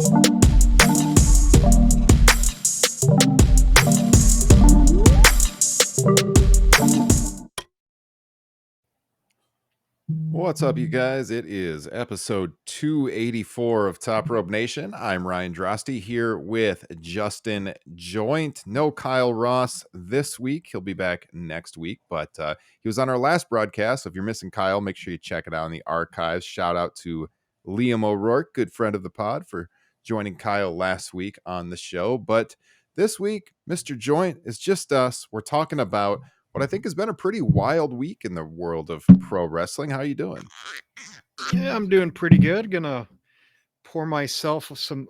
What's up, you guys? It is episode 284 of Top Rope Nation. I'm Ryan Drosty here with Justin Joint. No Kyle Ross this week. He'll be back next week, but he was on our last broadcast. So if you're missing Kyle, make sure you check it out in the archives. Shout out to Liam O'Rourke, good friend of the pod, for joining Kyle last week on the show. But this week, Mr. Joint, is just us. We're talking about what I think has been a pretty wild week in the world of pro wrestling. How you doing? Yeah, I'm doing pretty good. Gonna pour myself some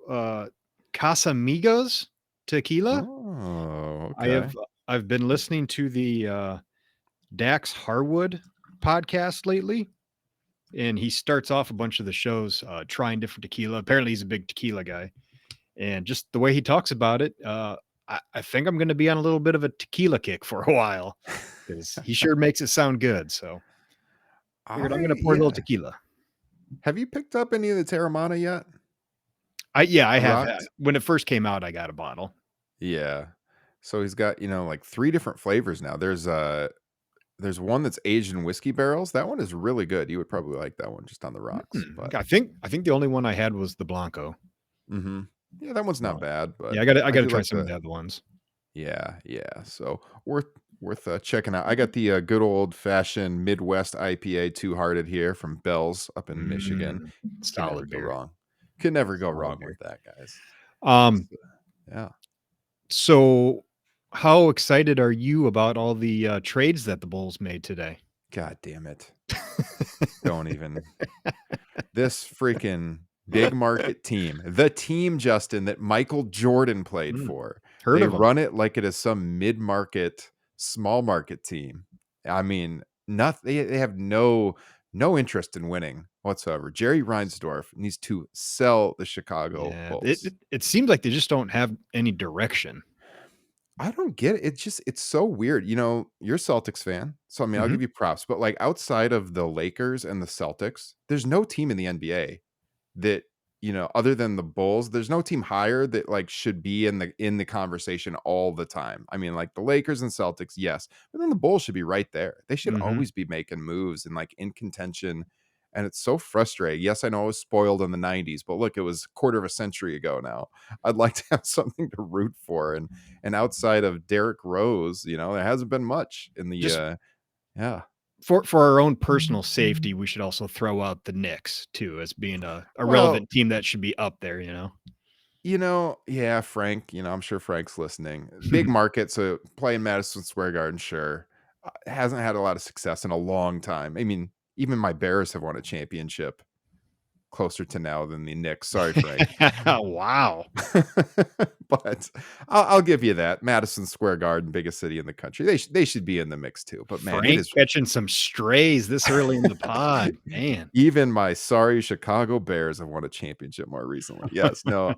Casamigos tequila. Oh, okay. I've been listening to the Dax Harwood podcast lately, and he starts off a bunch of the shows trying different tequila. Apparently, he's a big tequila guy, and just the way he talks about it, I think I'm going to be on a little bit of a tequila kick for a while because he sure makes it sound good. So I'm going to pour a little tequila. Have you picked up any of the Terramana yet? I have. When it first came out, I got a bottle. Yeah. So he's got, like 3 different flavors now. There's one that's aged in whiskey barrels. That one is really good. You would probably like that one just on the rocks. But I think the only one I had was the Blanco. Mm-hmm. Yeah, that one's not bad. But yeah, I got to try some of the other ones. Yeah. So worth checking out. I got the good old fashioned Midwest IPA Two Hearted here from Bell's up in Michigan. Solid beer. Go wrong. Could never go wrong with that, guys. Yeah. So how excited are you about all the trades that the Bulls made today? God damn it. Don't even. This freaking big market team, the team, Justin, that Michael Jordan played for. They run it like it is some mid-market, small market team. I mean, they have no interest in winning whatsoever. Jerry Reinsdorf needs to sell the Chicago Bulls. It seems like they just don't have any direction. I don't get it. It's so weird. You're a Celtics fan, so I mean, I'll give you props. But like outside of the Lakers and the Celtics, there's no team in the NBA that, other than the Bulls, there's no team higher that like should be in the conversation all the time. I mean, like the Lakers and Celtics, yes, but then the Bulls should be right there. They should always be making moves and like in contention. And it's so frustrating. Yes, I know I was spoiled in the 90s, but look, it was a quarter of a century ago now. I'd like to have something to root for. And outside of Derrick Rose, there hasn't been much in the For our own personal safety, we should also throw out the Knicks too as being a relevant team that should be up there, Yeah, Frank, I'm sure Frank's listening. Big market, so playing Madison Square Garden, sure. Hasn't had a lot of success in a long time. I mean, even my Bears have won a championship closer to now than the Knicks. Sorry, Frank. Wow. But I'll give you that. Madison Square Garden, biggest city in the country. They should be in the mix too. But man, Frank catching some strays this early in the pod, man. Even my sorry Chicago Bears have won a championship more recently. Yes, no,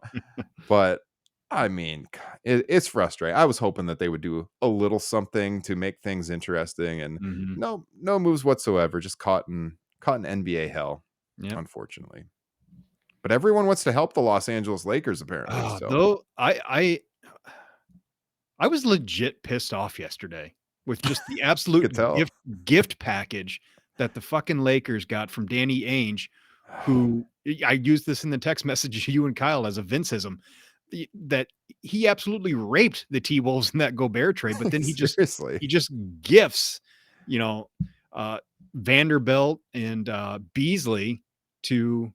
but I mean, it's frustrating. I was hoping that they would do a little something to make things interesting, and no moves whatsoever. Just caught in NBA hell, unfortunately. But everyone wants to help the Los Angeles Lakers, apparently. Though I was legit pissed off yesterday with just the absolute gift package that the fucking Lakers got from Danny Ainge, who I used this in the text message to you and Kyle as a Vinceism, that he absolutely raped the T-Wolves in that Gobert trade, but then he just gifts, Vanderbilt and Beasley to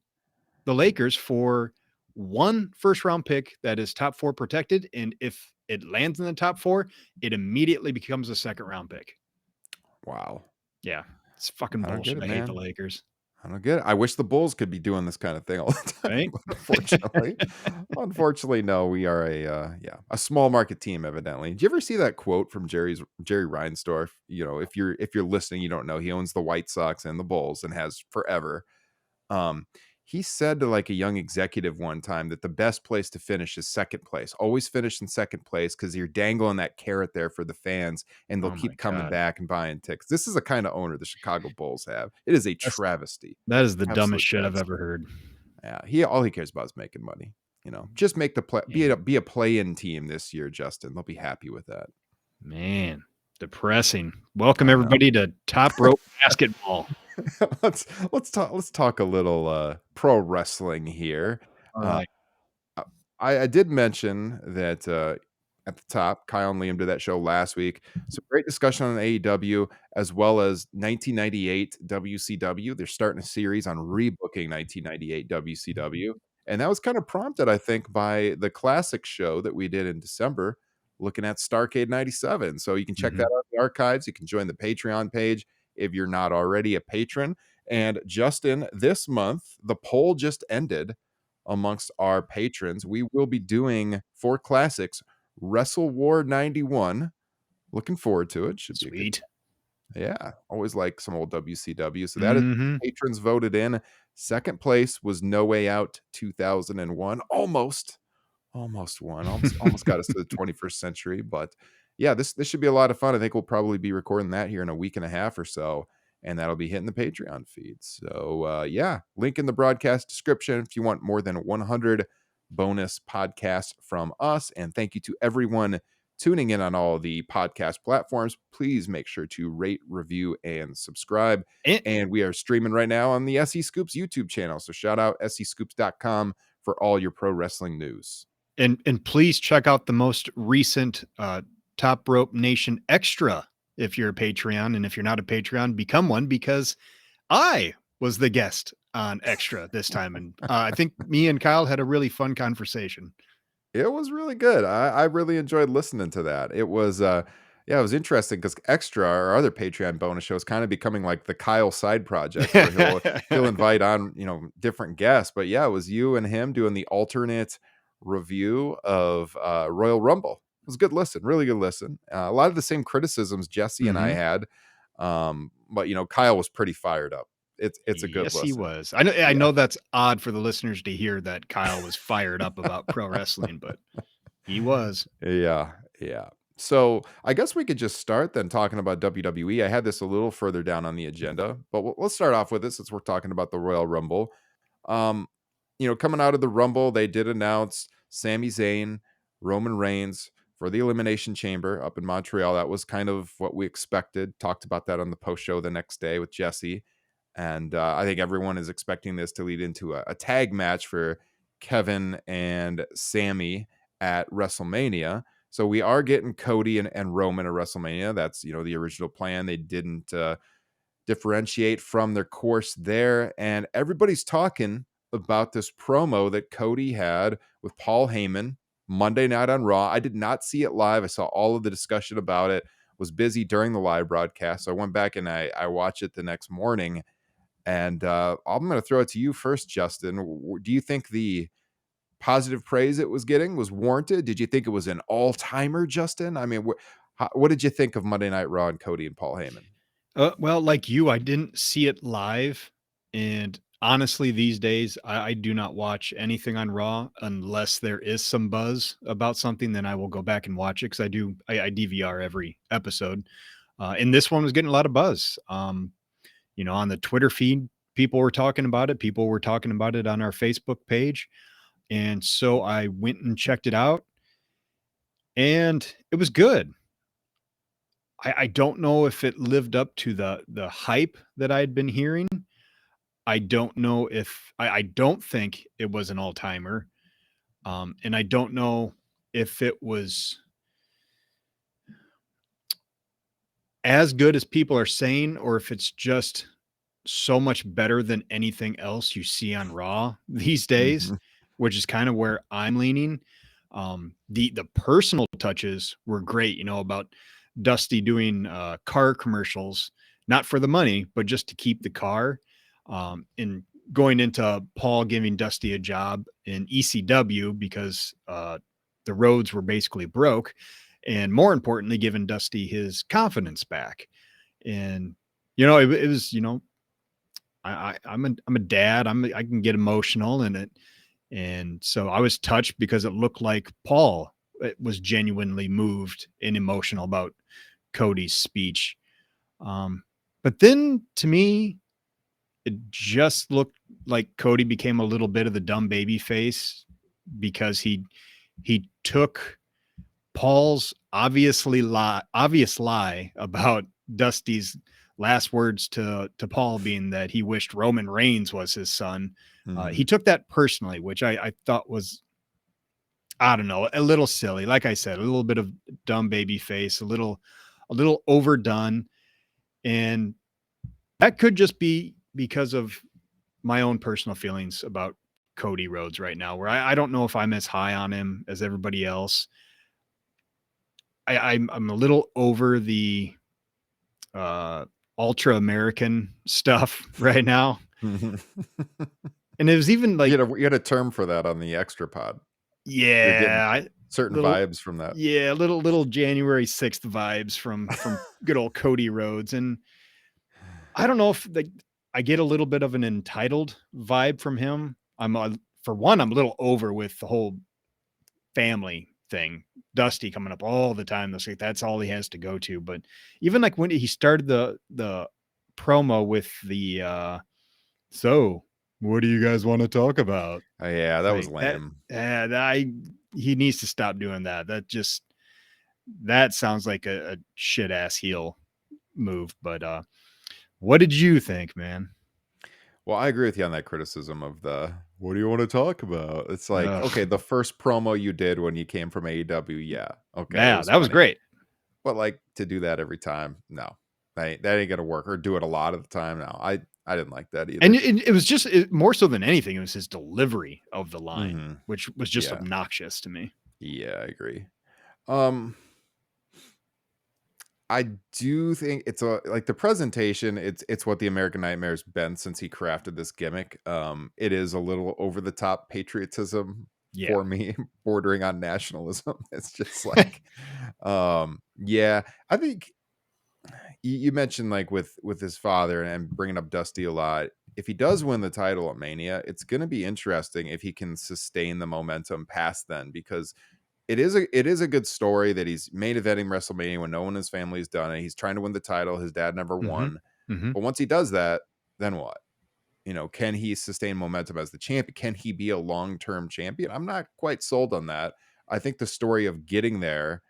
the Lakers for 1 first-round pick that is top 4 protected, and if it lands in the top 4, it immediately becomes a second-round pick. Wow. Yeah, it's fucking bullshit. I hate the Lakers. I don't get it. I wish the Bulls could be doing this kind of thing all the time. Right? But unfortunately, no. We are a small market team, evidently. Did you ever see that quote from Jerry Reinsdorf? If you're listening, you don't know. He owns the White Sox and the Bulls and has forever. He said to like a young executive one time that the best place to finish is second place. Always finish in second place because you're dangling that carrot there for the fans and they'll keep coming back and buying tickets. This is the kind of owner the Chicago Bulls have. It is a travesty. That is the dumbest shit I've ever heard. Yeah. All he cares about is making money. just make the play, be a play-in team this year, Justin. They'll be happy with that. Man, depressing. Welcome everybody to Top Rope Basketball. let's talk a little pro wrestling here. All right. I did mention that at the top, Kyle and Liam did that show last week. So great discussion on AEW as well as 1998 WCW. They're starting a series on rebooking 1998 WCW. And that was kind of prompted, I think, by the classic show that we did in December, looking at Starrcade 97. So you can check that out in the archives. You can join the Patreon page if you're not already a patron. And Justin, this month, the poll just ended amongst our patrons. We will be doing 4 classics, Wrestle War 91. Looking forward to it. Should be Sweet. Yeah, always like some old WCW. So that is patrons voted in. Second place was No Way Out 2001. Almost won. Almost got us to the 21st century. But yeah, this should be a lot of fun. I think we'll probably be recording that here in a week and a half or so, and that'll be hitting the Patreon feed. So yeah, link in the broadcast description if you want more than 100 bonus podcasts from us. And thank you to everyone tuning in on all the podcast platforms. Please make sure to rate, review, and subscribe. And we are streaming right now on the SE Scoops YouTube channel. So shout out SEScoops.com for all your pro wrestling news. And please check out the most recent Top Rope Nation Extra if you're a Patreon. And if you're not a Patreon, become one, because I was the guest on Extra this time. And I think me and Kyle had a really fun conversation. It was really good. I really enjoyed listening to that. It was yeah, it was interesting because Extra, our other Patreon bonus show, is kind of becoming like the Kyle side project where he'll invite on, different guests. But yeah, it was you and him doing the alternate review of Royal Rumble. It was a good listen, really good listen. A lot of the same criticisms Jesse and I had. But Kyle was pretty fired up. It's a good listen. He was. I know that's odd for the listeners to hear that Kyle was fired up about pro wrestling, but he was. Yeah. So I guess we could just start then talking about WWE. I had this a little further down on the agenda, but let's start off with it since we're talking about the Royal Rumble. Coming out of the Rumble, they did announce Sami Zayn, Roman Reigns for the Elimination Chamber up in Montreal. That was kind of what we expected. Talked about that on the post show the next day with Jesse. And I think everyone is expecting this to lead into a tag match for Kevin and Sammy at WrestleMania. So we are getting Cody and Roman at WrestleMania. That's, the original plan. They didn't differentiate from their course there. And everybody's talking about this promo that Cody had with Paul Heyman Monday night on Raw. I did not see it live. I saw all of the discussion about it, was busy during the live broadcast. So I went back and I watched it the next morning. And I'm going to throw it to you first, Justin. Do you think the positive praise it was getting was warranted? Did you think it was an all-timer, Justin? I mean, what did you think of Monday Night Raw and Cody and Paul Heyman? Well, like you, I didn't see it live. And honestly, these days, I do not watch anything on Raw unless there is some buzz about something. Then I will go back and watch it because I DVR every episode. And this one was getting a lot of buzz. On the Twitter feed, people were talking about it. People were talking about it on our Facebook page. And so I went and checked it out, and it was good. I don't know if it lived up to the hype that I had been hearing. I don't know if I don't think it was an all-timer. And I don't know if it was as good as people are saying, or if it's just so much better than anything else you see on Raw these days, which is kind of where I'm leaning. The personal touches were great, about Dusty doing car commercials, not for the money, but just to keep the car. And going into Paul giving Dusty a job in ECW because the roads were basically broke, and more importantly, giving Dusty his confidence back. And it was I'm a dad. I can get emotional in it. And so I was touched because it looked like Paul was genuinely moved and emotional about Cody's speech. But then to me, it just looked like Cody became a little bit of the dumb baby face because he took Paul's obvious lie about Dusty's last words to Paul being that he wished Roman Reigns was his son. He took that personally, which I thought was, I don't know, a little silly. Like I said, a little bit of dumb baby face, a little overdone. And that could just be because of my own personal feelings about Cody Rhodes right now, where I don't know if I'm as high on him as everybody else. I'm a little over the ultra American stuff right now. And it was even like, you had a term for that on the extra pod. You're getting yeah, certain vibes from that. Yeah, little January 6th vibes from good old Cody Rhodes. And I don't know if I get a little bit of an entitled vibe from him. For one, I'm a little over with the whole family thing. Dusty coming up all the time. That's all he has to go to. But even like when he started the promo with the so what do you guys want to talk about? Oh, yeah, that was lame. He needs to stop doing that. That sounds like a shit ass heel move. But what did you think, man? Well, I agree with you on that criticism of the what do you want to talk about? It's like, Ugh. okay, the first promo you did when you came from AEW, yeah. Okay, it Yeah, was that was funny. great. But like to do that every time, no. That ain't gonna work. Or do it a lot of the time. No, I didn't like that either. And it was just more so than anything, it was his delivery of the line, which was just obnoxious to me. Yeah, I agree. I do think it's like the presentation, it's what the American Nightmare's been since he crafted this gimmick. It is a little over the top patriotism for me, bordering on nationalism. It's just like yeah, I think you mentioned like with his father and bringing up Dusty a lot. If he does win the title at Mania, it's going to be interesting if he can sustain the momentum past then, because it is a good story that he's main eventing WrestleMania when no one in his family has done it. He's trying to win the title. His dad never won. But once he does that, then what? Can he sustain momentum as the champion? Can he be a long-term champion? I'm not quite sold on that. I think the story of getting there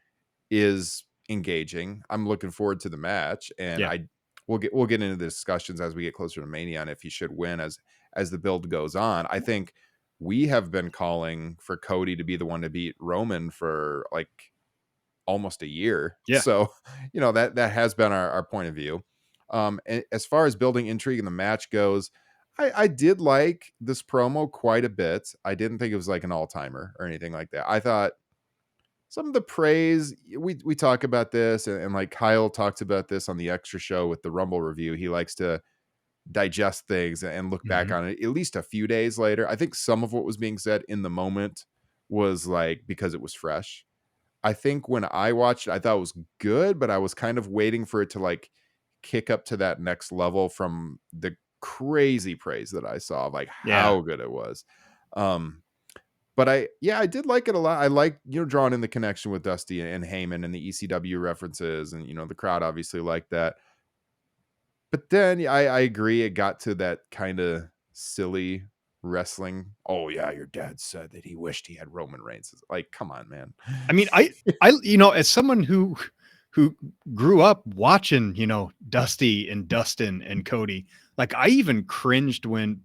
is engaging. I'm looking forward to the match, and we'll get into the discussions as we get closer to Mania on if he should win as the build goes on. I think we have been calling for Cody to be the one to beat Roman for like almost a year. Yeah. So, that has been our point of view. And as far as building intrigue in the match goes, I did like this promo quite a bit. I didn't think it was like an all-timer or anything like that. I thought some of the praise, we talk about this, and like Kyle talked about this on the extra show with the Rumble review. He likes to digest things and look back on it at least a few days later. I think some of what was being said in the moment was like because it was fresh. I think when I watched it, I thought it was good, but I was kind of waiting for it to like kick up to that next level from the crazy praise that I saw, like how good it was. But I did like it a lot. I like, drawing in the connection with Dusty and Heyman and the ECW references, and the crowd obviously liked that. But then I agree, it got to that kind of silly wrestling. Oh yeah, your dad said that he wished he had Roman Reigns. Like, come on, man. I mean, I as someone who grew up watching, Dusty and Dustin and Cody, like I even cringed when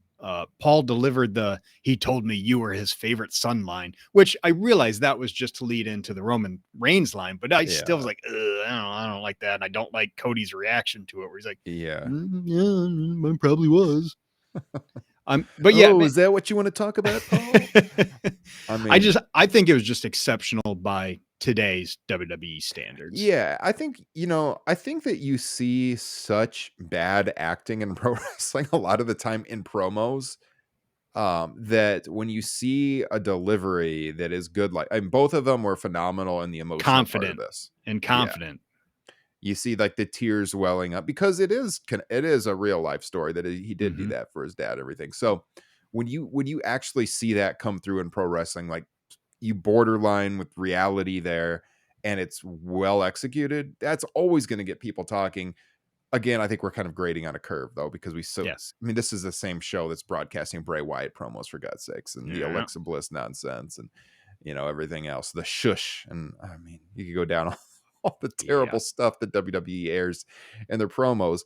Paul delivered he told me you were his favorite son line, which I realized that was just to lead into the Roman Reigns line, but I still was like, I don't like that. And I don't like Cody's reaction to it, where he's like, yeah, I probably was. But yeah, is that what you want to talk about, Paul? I mean, I think it was just exceptional by today's WWE standards. Yeah, I think that you see such bad acting in pro wrestling a lot of the time in promos, that when you see a delivery that is good, like, and both of them were phenomenal in the emotional part of this. Confident. You see like the tears welling up because it is a real life story that he did do that for his dad and everything. So when you actually see that come through in pro wrestling, like you borderline with reality there, and it's well executed, that's always going to get people talking. again, I think we're kind of grading on a curve though, because Yeah. I mean, this is the same show that's broadcasting Bray Wyatt promos, for God's sakes, and the Yeah. Alexa Bliss nonsense, and everything else, the shush, and I mean, you could go down all the Yeah. terrible stuff that WWE airs in their promos.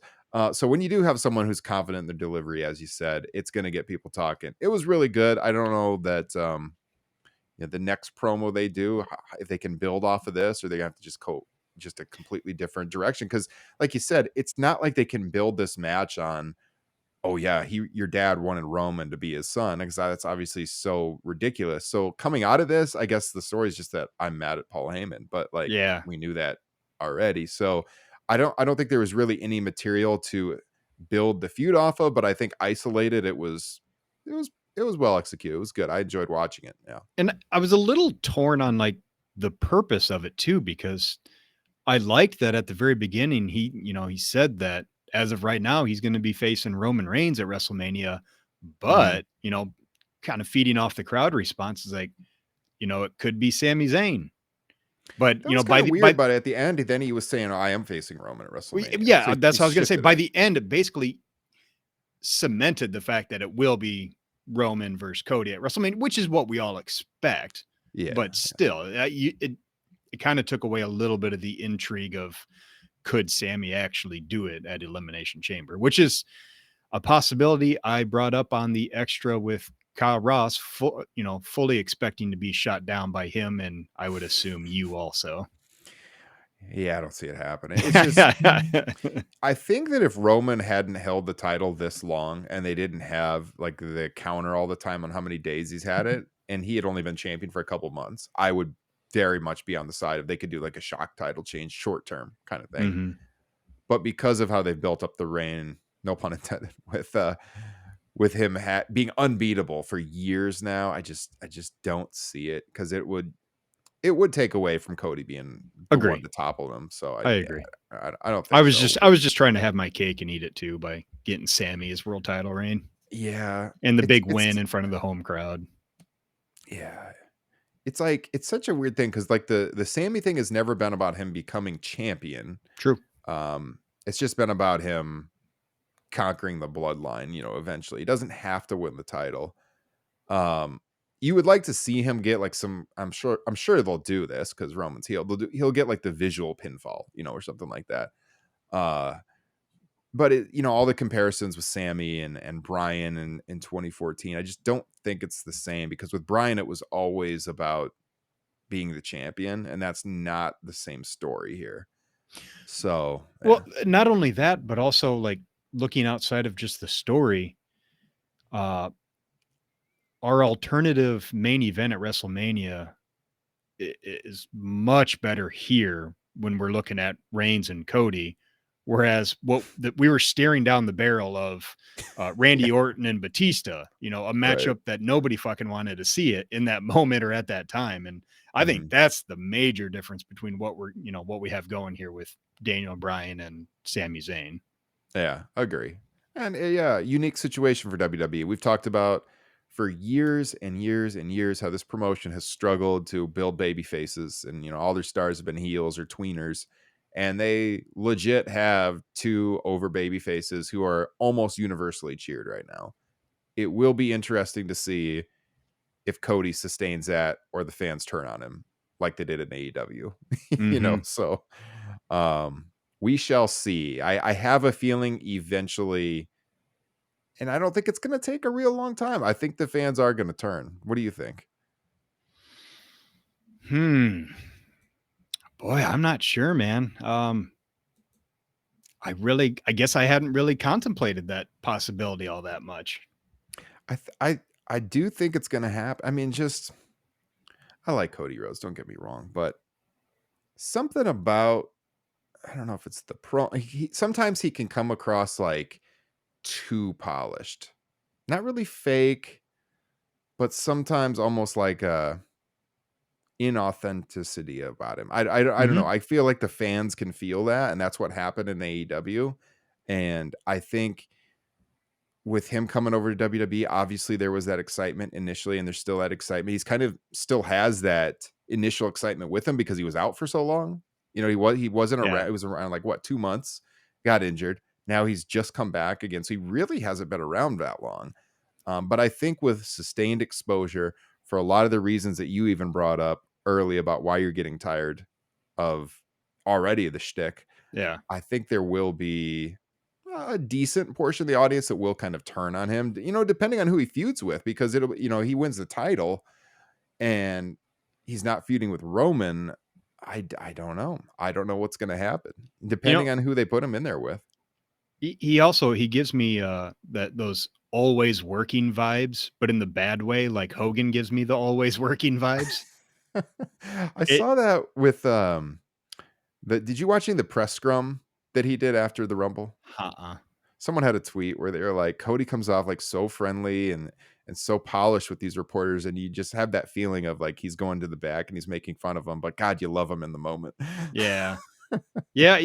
So when you do have someone who's confident in their delivery, as you said, it's going to get people talking. It was really good. I don't know that the next promo they do, if they can build off of this, or they have to just a completely different direction. Because, like you said, it's not like they can build this match on, oh yeah, your dad wanted Roman to be his son, because that's obviously so ridiculous. So coming out of this, I guess the story is just that I'm mad at Paul Heyman, but like Yeah. we knew that already. So I don't think there was really any material to build the feud off of, but I think isolated it was well executed. It was good. I enjoyed watching it. Yeah. And I was a little torn on like the purpose of it too, because I liked that at the very beginning, he said that as of right now, he's going to be facing Roman Reigns at WrestleMania, Mhm. but, kind of feeding off the crowd response is like, it could be Sami Zayn. But, That was kind by of the, weird, but at the end, then he was saying, I am facing Roman at WrestleMania. So yeah, he that's what I was going to say. shifted By it. the end, it basically cemented the fact that it will be Roman versus Cody at WrestleMania, which is what we all expect. Yeah. But still, it kind of took away a little bit of the intrigue of could Sammy actually do it at Elimination Chamber, which is a possibility I brought up on the extra with Kyle Ross, fully expecting to be shot down by him. And I would assume you also. Yeah, I don't see it happening. It's just, I think that if Roman hadn't held the title this long and they didn't have like the counter all the time on how many days he's had it, and he had only been champion for a couple months, I would very much be on the side of they could do like a shock title change, short term kind of thing. Mhm. But because of how they've built up the reign, no pun intended, with him being unbeatable for years now, I just don't see it, because it would take away from Cody being the one Agree. to topple him. So I agree. I don't I think was so. just trying to have my cake and eat it too by getting Sammy his world title reign Yeah, and the it's big it's win in front of the home crowd. yeah, it's like it's such a weird thing, because like the Sammy thing has never been about him becoming champion. True. It's just been about him conquering the bloodline. Eventually he doesn't have to win the title. Um, you would like to see him get like some. I'm sure they'll do this because Roman's healed. He'll get like the visual pinfall, or something like that. Uh, but all the comparisons with Sammy and Bryan in 2014, I just don't think it's the same, because with Bryan it was always about being the champion, and that's not the same story here. So yeah. Well, not only that, but also like looking outside of just the story, uh, our alternative main event at WrestleMania is much better here when we're looking at Reigns and Cody. Whereas we were staring down the barrel of Randy Orton and Batista, a Right. matchup that nobody fucking wanted to see it in that moment or at that time. And I think Mhm. that's the major difference between what we have going here with Daniel Bryan and Sami Zayn. Yeah, agree. And yeah, unique situation for WWE. We've talked about for years and years and years how this promotion has struggled to build baby faces, and all their stars have been heels or tweeners, and they legit have two over baby faces who are almost universally cheered right now. It will be interesting to see if Cody sustains that or the fans turn on him like they did in AEW. Mm-hmm. So um we shall see. I have a feeling eventually, and I don't think it's going to take a real long time. I think the fans are going to turn. What do you think? Boy, I'm not sure, man. I guess I hadn't really contemplated that possibility all that much. I do think it's going to happen. I mean, just I like Cody Rhodes, don't get me wrong, but something about, I don't know if it's the sometimes he can come across like too polished. Not really fake, but sometimes almost like a inauthenticity about him. I don't know. Mm-hmm. I feel like the fans can feel that, and that's what happened in AEW. And I think with him coming over to WWE, obviously there was that excitement initially, and there's still that excitement. He's kind of still has that initial excitement with him because he was out for so long. He wasn't around. Yeah. It was around like what, 2 months, got injured. Now he's just come back again, so he really hasn't been around that long. But I think with sustained exposure, for a lot of the reasons that you even brought up early about why you're getting tired of already the shtick, Yeah. I think there will be a decent portion of the audience that will kind of turn on him, depending on who he feuds with, because he wins the title and he's not feuding with Roman. I don't know. I don't know what's going to happen, You know, depending on who they put him in there with. he gives me those always working vibes, but in the bad way, like Hogan gives me the always working vibes. I It saw that with did you watch any of the press scrum that he did after the Rumble? uh-uh. Someone had a tweet where they were like, Cody comes off like so friendly and so polished with these reporters, and you just have that feeling of like he's going to the back and he's making fun of them, but God, you love him in the moment. Yeah. Yeah,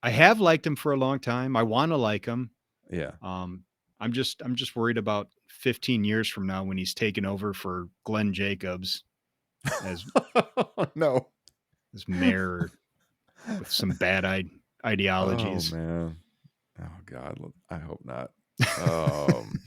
I have liked him for a long time. I want to like him. Yeah. Um, I'm just worried about 15 years from now when he's taken over for Glenn Jacobs as No. mayor with some bad Oh ideologies. man. Oh God. I hope not. Um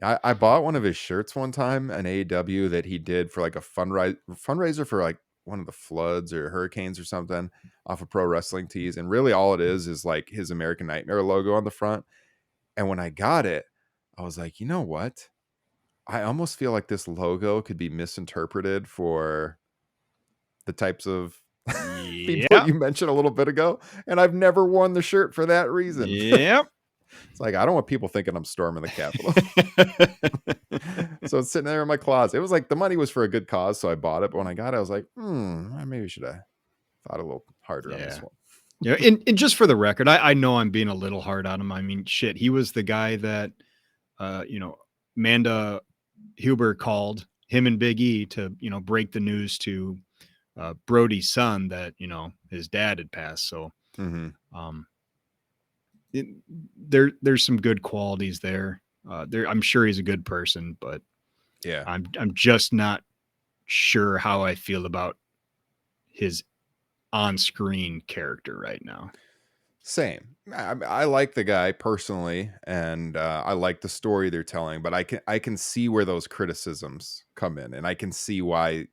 I bought one of his shirts one time, an AEW that he did for like a fundraiser for like one of the floods or hurricanes or something off of Pro Wrestling Tees. And really all it is like his American Nightmare logo on the front. And when I got it, I was like, you know what? I almost feel like this logo could be misinterpreted for the types of people Yep. you mentioned a little bit ago. And I've never worn the shirt for that reason. Yep. It's like, I don't want people thinking I'm storming the Capitol. So it's sitting there in my closet. It was like the money was for a good cause, so I bought it. But when I got it, I was like, maybe should have thought a little harder on this Yeah. one. And just for the record, I know I'm being a little hard on him. I mean, shit, he was the guy that, Amanda Huber called him and Big E to, break the news to Brody's son that, his dad had passed. So, Mm-hmm. um, it, there's some good qualities there. I'm sure he's a good person, but Yeah. I'm just not sure how I feel about his on-screen character right now. Same. I like the guy personally, and I like the story they're telling. But I can see where those criticisms come in, and I can see why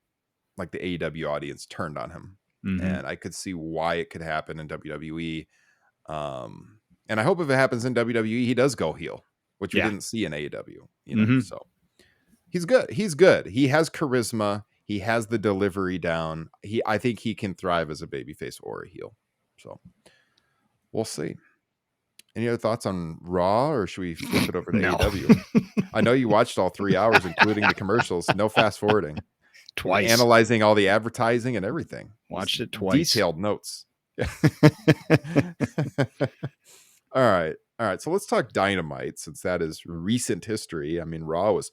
like the AEW audience turned on him, Mm-hmm. and I could see why it could happen in WWE. And I hope if it happens in WWE, he does go heel, which we Yeah. didn't see in AEW. Mm-hmm. So he's good. He's good. He has charisma. He has the delivery down. I think he can thrive as a babyface or a heel. So we'll see. Any other thoughts on Raw, or should we flip it over to No. AEW? I know you watched all 3 hours, including the commercials. No fast forwarding. You're Twice. analyzing all the advertising and everything. Watched it twice. Detailed notes. Yeah. All right. All right. So let's talk Dynamite, since that is recent history. I mean, Raw was,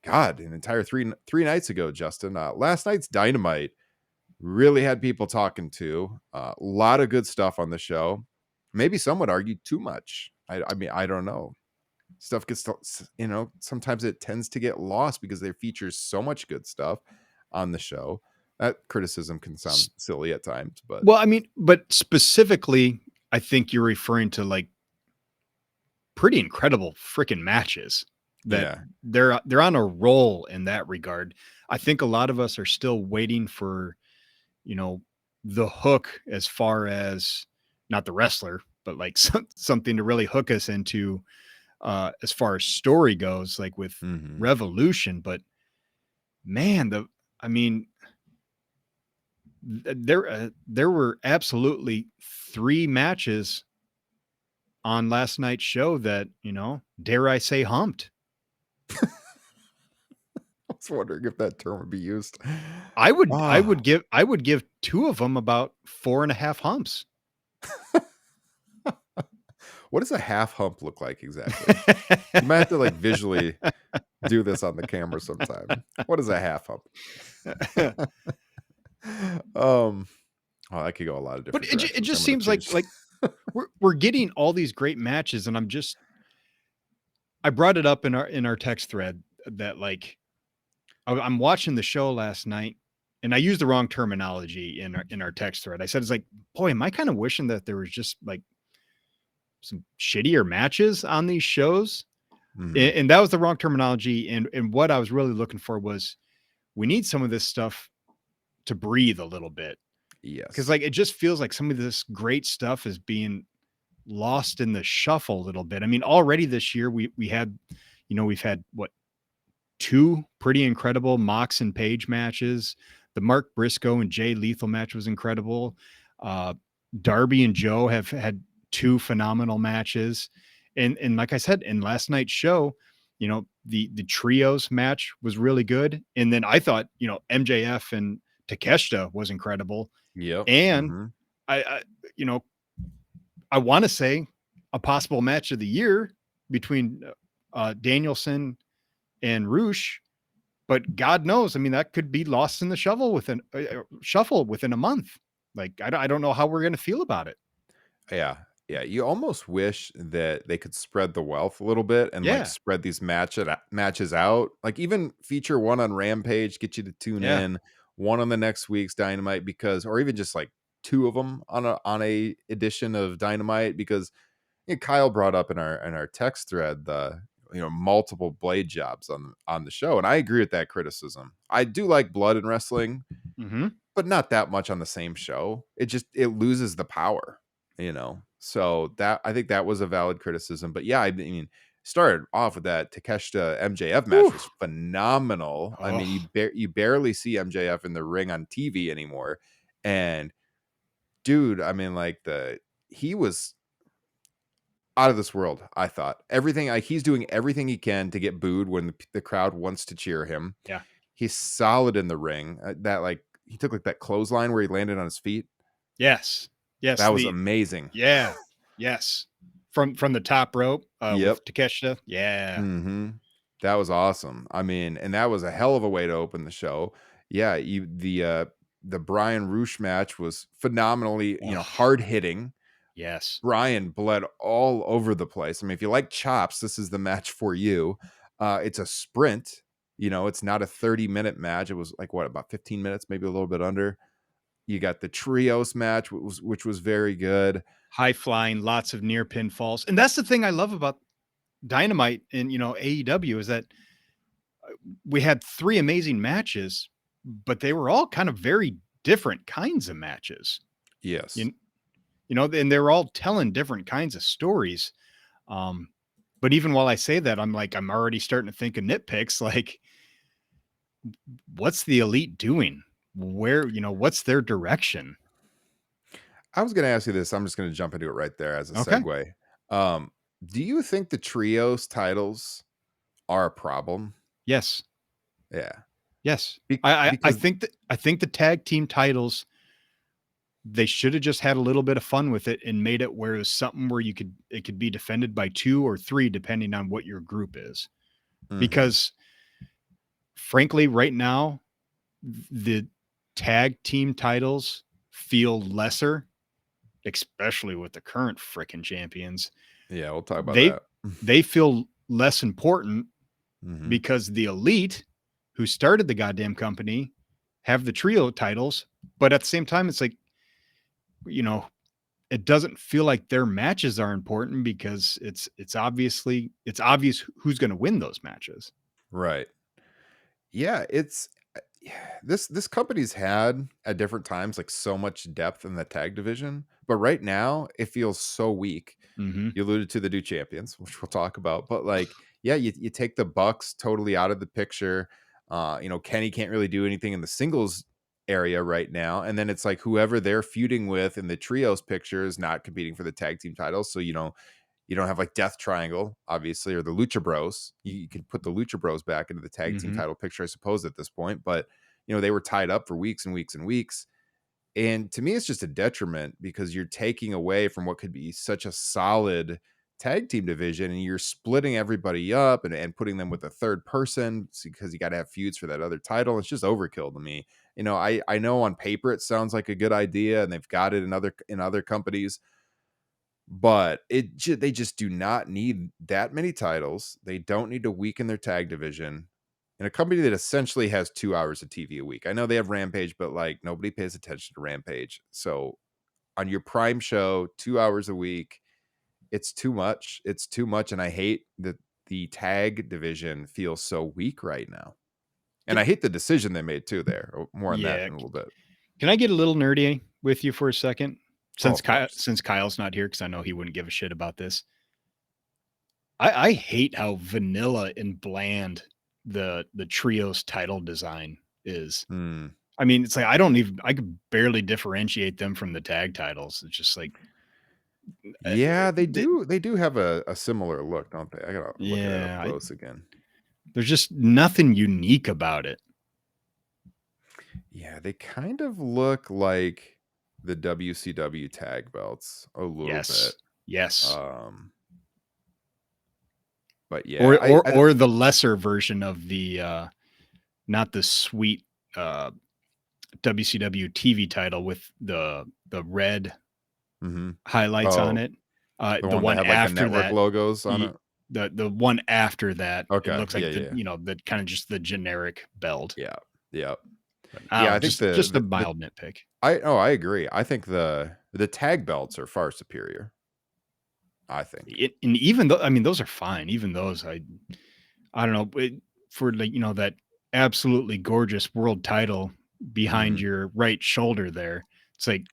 God, an entire three nights ago, Justin. Last night's Dynamite really had people talking to. A lot of good stuff on the show. Maybe some would argue too much. I mean, I don't know. Stuff gets, sometimes it tends to get lost because there features so much good stuff on the show. That criticism can sound silly at times, but Well, I mean, but specifically, I think you're referring to like pretty incredible freaking matches that yeah. they're on a roll in that regard. I think a lot of us are still waiting for, the hook, as far as not the wrestler, but like something to really hook us into as far as story goes, like with Mm-hmm. Revolution. But man, I mean, there were absolutely 3 matches on last night's show that, dare I say, humped. I was wondering if that term would be used. I would I Ah, would give I would give 2 of them about 4.5 humps. what does a half hump look like exactly? You might have to like visually do this on the camera sometime. What is a half hump? um, oh, that could go a lot of But different it directions. just I'm going to seems like change. we're getting all these great matches, and I brought it up in our text thread that, like, I'm watching the show last night, and I used the wrong terminology in our text thread. I said, it's like, boy, am I kind of wishing that there was just like some shittier matches on these shows. Mhm. And that was the wrong terminology. And what I was really looking for was we need some of this stuff to breathe a little bit. Cause Yes. like it just feels like some of this great stuff is being lost in the shuffle a little bit. I mean, already this year we had, we've had what, two pretty incredible Mox and Page matches. The Mark Briscoe and Jay Lethal match was incredible. Uh, Darby and Joe have had two phenomenal matches. And like I said, in last night's show, the trios match was really good. And then I thought, MJF and Takeshita was incredible. Yep. And Mhm. I you know, I want to say a possible match of the year between Danielson and Rush, but God knows, I mean, that could be lost in the shuffle within a month. Like, I don't know how we're going to feel about it. Yeah. Yeah, you almost wish that they could spread the wealth a little bit and, like, Yeah. spread these matches out. Like, even feature one on Rampage, get you to tune Yeah. in, one on the next week's Dynamite because or even just, like, 2 of them on a edition of Dynamite because, Kyle brought up in our text thread the, multiple blade jobs on the show, and I agree with that criticism. I do like blood in wrestling, Hmm. but not that much on the same show. It loses the power, So that I think that was a valid criticism. But yeah, I mean, started off with that Takeshita MJF match Whew. was phenomenal. I mean, Oh, you barely see MJF in the ring on TV anymore. And dude, I mean, like he was out of this world, I thought. Everything like he's doing everything he can to get booed when the crowd wants to cheer him. yeah. He's solid in the ring. That like he took like that clothesline where he landed on his feet. Yes. Yes. That was amazing. Yeah. Yes. From the top rope Yep. with Takeshita. Yeah. Mhm. That was awesome. I mean, and that was a hell of a way to open the show. Yeah, the Brian Roosh match was phenomenally, Oh, hard hitting. yes. Brian bled all over the place. I mean, if you like chops, this is the match for you. It's a sprint. It's not a 30-minute match. It was like what, about 15 minutes, maybe a little bit under. You got the trios match, which was very good. High flying, lots of near pin falls. And that's the thing I love about Dynamite and, AEW is that we had three amazing matches, but they were all kind of very different kinds of matches. Yes. You, and they're all telling different kinds of stories. Um, but even while I say that, I'm already starting to think of nitpicks like, what's the elite doing? Where, what's their direction? I was going to ask you this. I'm just going to jump into it right there as a Okay. segue. Do you think the trios titles are a problem? Yes. Yeah. Yes. Be- I because think that I think the tag team titles, they should have just had a little bit of fun with it and made it where it was something where it could be defended by two or three, depending on what your group is. Mhm. Because frankly, right now, the tag team titles feel lesser, especially with the current freaking champions. Yeah, we'll talk about They that. they feel less important Mhm. because the elite who started the goddamn company have the trio titles, but at the same time, it's like, you know, it doesn't feel like their matches are important because it's obvious who's going to win those matches. Right. Yeah, this company's had at different times like so much depth in the tag division, but right now it feels so weak. Mm-hmm. You alluded to the new champions, which we'll talk about, but like, yeah, you take the Bucks totally out of the picture. Kenny can't really do anything in the singles area right now, and then it's like whoever they're feuding with in the trios picture is not competing for the tag team titles. So you don't have like Death Triangle, obviously, or the Lucha Bros. You can put the Lucha Bros back into the tag team Mm-hmm. title picture, I suppose, at this point. But they were tied up for weeks and weeks and weeks. And to me, it's just a detriment because you're taking away from what could be such a solid tag team division and you're splitting everybody up and putting them with a third person because you got to have feuds for that other title. It's just overkill to me. I know on paper it sounds like a good idea and they've got it in other companies, but they just do not need that many titles. They don't need to weaken their tag division. in a company that essentially has 2 hours of TV a week. I know they have Rampage, but like nobody pays attention to Rampage. So on your prime show, 2 hours a week, it's too much. It's too much. And I hate that the tag division feels so weak right now. And It, I hate the decision they made too there. More on that yeah. in a little bit. Can I get a little nerdy with you for a second? Oh, of course. Since Kyle's not here, because I know he wouldn't give a shit about this. I hate how vanilla and bland the trios title design is. I mean, it's like I could barely differentiate them from the tag titles. It's just like, Yeah, they do have a similar look, don't they? I gotta look at it up yeah, close again. there's just nothing unique about it. Yeah, they kind of look like the WCW tag belts a little bit. Yes. But yeah, Or the lesser version of the not the sweet WCW TV title with the red highlights on it. The one that had like the network logos on it. The one after that, Okay. it looks like Yeah. the kind of just the generic belt. Yeah. But I think just a mild nitpick. I agree. I think the tag belts are far superior. I think. And even though, I mean, those are fine. Even those, I don't know, for like, that absolutely gorgeous world title behind your right shoulder there. It's like,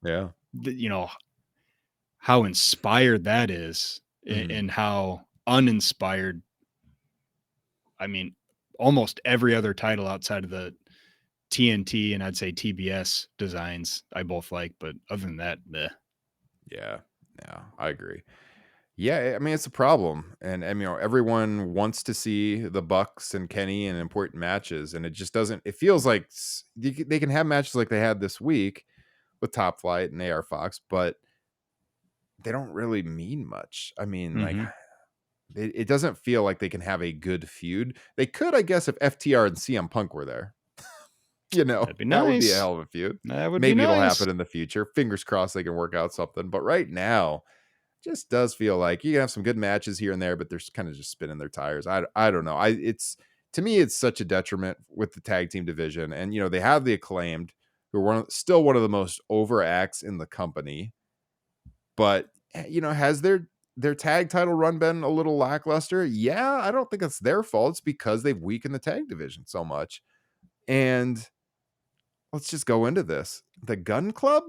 how inspired that is and how uninspired. I mean, almost every other title outside of the TNT and I'd say TBS designs I both like, but other than that, bleh. Yeah, I agree. Yeah, I mean it's a problem, and everyone wants to see the Bucks and Kenny in important matches, and it just doesn't. It feels like they can have matches like they had this week with Top Flight and AR Fox, but they don't really mean much. I mean, like it doesn't feel like they can have a good feud. They could, I guess, if FTR and CM Punk were there. That'd be nice. That would be a hell of a feud. That would Maybe be nice. it'll happen in the future. Fingers crossed they can work out something. But right now, just does feel like you can have some good matches here and there, but they're kind of just spinning their tires. I don't know. It's to me, it's such a detriment with the tag team division. And they have the Acclaimed, who are still one of the most over acts in the company. But has their tag title run been a little lackluster? Yeah, I don't think it's their fault. It's because they've weakened the tag division so much. And let's just go into this. The Gunn Club?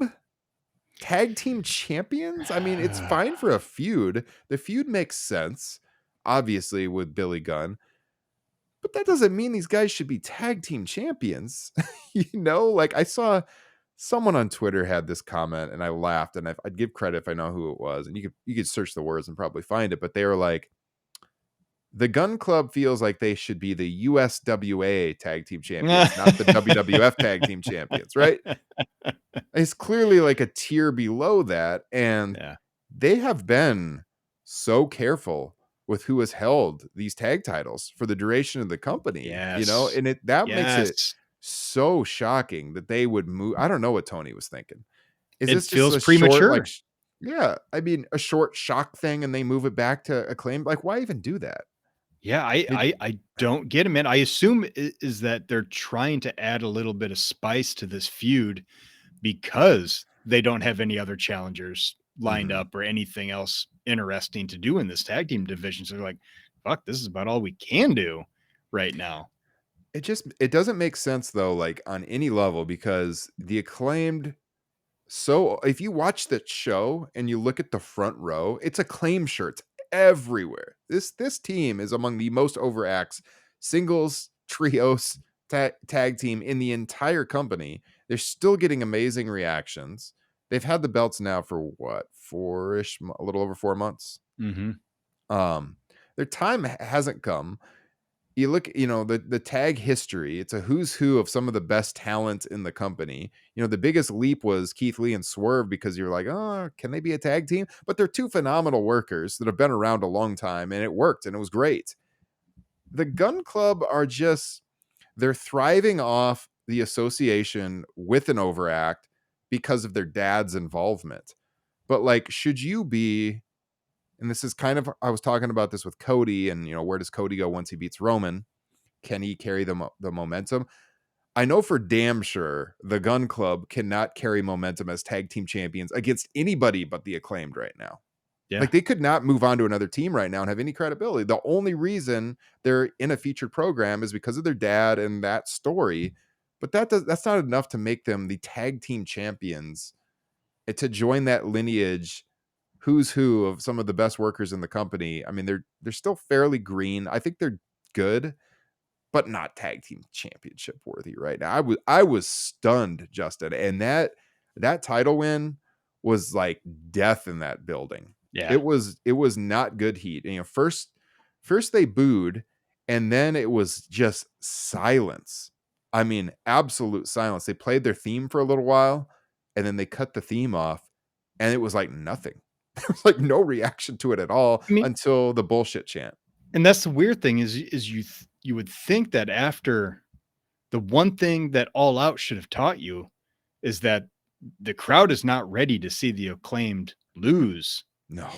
Tag team champions? I mean, it's fine for a feud. The feud makes sense, obviously, with Billy Gunn. But that doesn't mean these guys should be tag team champions. Like I saw someone on Twitter had this comment and I laughed, and I'd give credit if I know who it was. And you could search the words and probably find it, but they were like, the Gunn Club feels like they should be the USWA tag team champions, not the WWF tag team champions, right? It's clearly like a tier below that. And they have been so careful with who has held these tag titles for the duration of the company, and makes it so shocking that they would move. I don't know what Tony was thinking. Is this feels just a premature? Short, I mean, a short shock thing and they move it back to Acclaimed? Like, why even do that? Yeah, I don't get it, man. I assume is that they're trying to add a little bit of spice to this feud because they don't have any other challengers lined up or anything else interesting to do in this tag team division. So they're like, fuck, this is about all we can do right now. It doesn't make sense though, like on any level, because the Acclaimed. So if you watch the show and you look at the front row, it's Acclaim shirts everywhere. This team is among the most over acts, singles, trios, tag team in the entire company. They're still getting amazing reactions. They've had the belts now for what, a little over 4 months. Their time hasn't come. You look, the tag history, it's a who's who of some of the best talent in the company. The biggest leap was Keith Lee and Swerve, because you're like, oh, can they be a tag team? But they're two phenomenal workers that have been around a long time, and it worked, and it was great. The Gunn Club they're thriving off the association with an overact because of their dad's involvement. But like, should you be, and this is kind of, I was talking about this with Cody, and where does Cody go once he beats Roman? can he carry the momentum? I know for damn sure the Gun Club cannot carry momentum as tag team champions against anybody but the Acclaimed right now. Yeah. Like, they could not move on to another team right now and have any credibility. The only reason they're in a featured program is because of their dad and that story. But that's not enough to make them the tag team champions and to join that lineage who's who of some of the best workers in the company. I mean, they're still fairly green. I think they're good, but not tag team championship worthy right now. I was stunned, Justin, and that title win was like death in that building. Yeah. It was not good heat. You know, first they booed, and then it was just silence. I mean, absolute silence. They played their theme for a little while, and then they cut the theme off, and it was like nothing. There was like no reaction to it at all I mean, until the bullshit chant. and that's the weird thing is you would think that after the one thing that All Out should have taught you is that the crowd is not ready to see the Acclaimed lose No.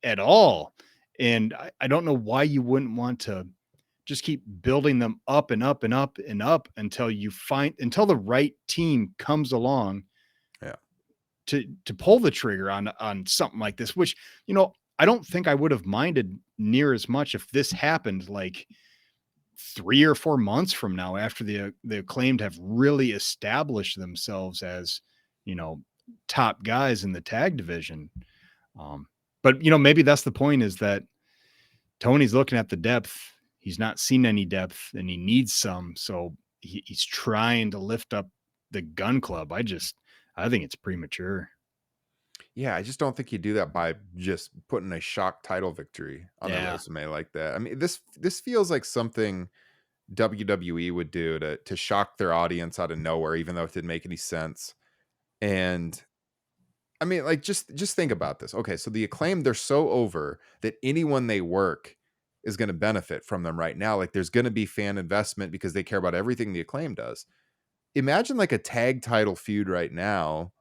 at all. And I don't know why you wouldn't want to just keep building them up and up and up and up until the right team comes along Yeah. to pull the trigger on something like this, which, I don't think I would have minded near as much if this happened like 3 or 4 months from now, after the Acclaimed have really established themselves as, top guys in the tag division. But maybe that's the point, is that Tony's looking at the depth. He's not seen any depth and he needs some. So he's trying to lift up the Gun Club. I think it's premature. Yeah, I just don't think you do that by just putting a shock title victory on the Yeah. resume like that. I mean, this feels like something WWE would do to shock their audience out of nowhere, even though it didn't make any sense. And I mean, like, just think about this. Okay, so the Acclaimed, they're so over that anyone they work is going to benefit from them right now. Like, there's going to be fan investment because they care about everything the Acclaim does. Imagine like a tag title feud right now.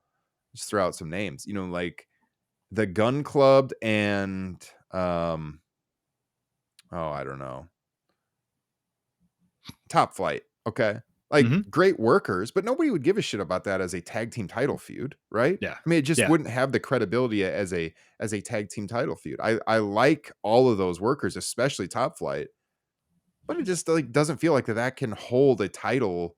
Just throw out some names. Like the Gun Club and I don't know, Top Flight. Okay. Like, Mhm. great workers, but nobody would give a shit about that as a tag team title feud, right? Yeah. I mean, it just Yeah. wouldn't have the credibility as a tag team title feud. I like all of those workers, especially Top Flight, but it just like doesn't feel like that can hold a title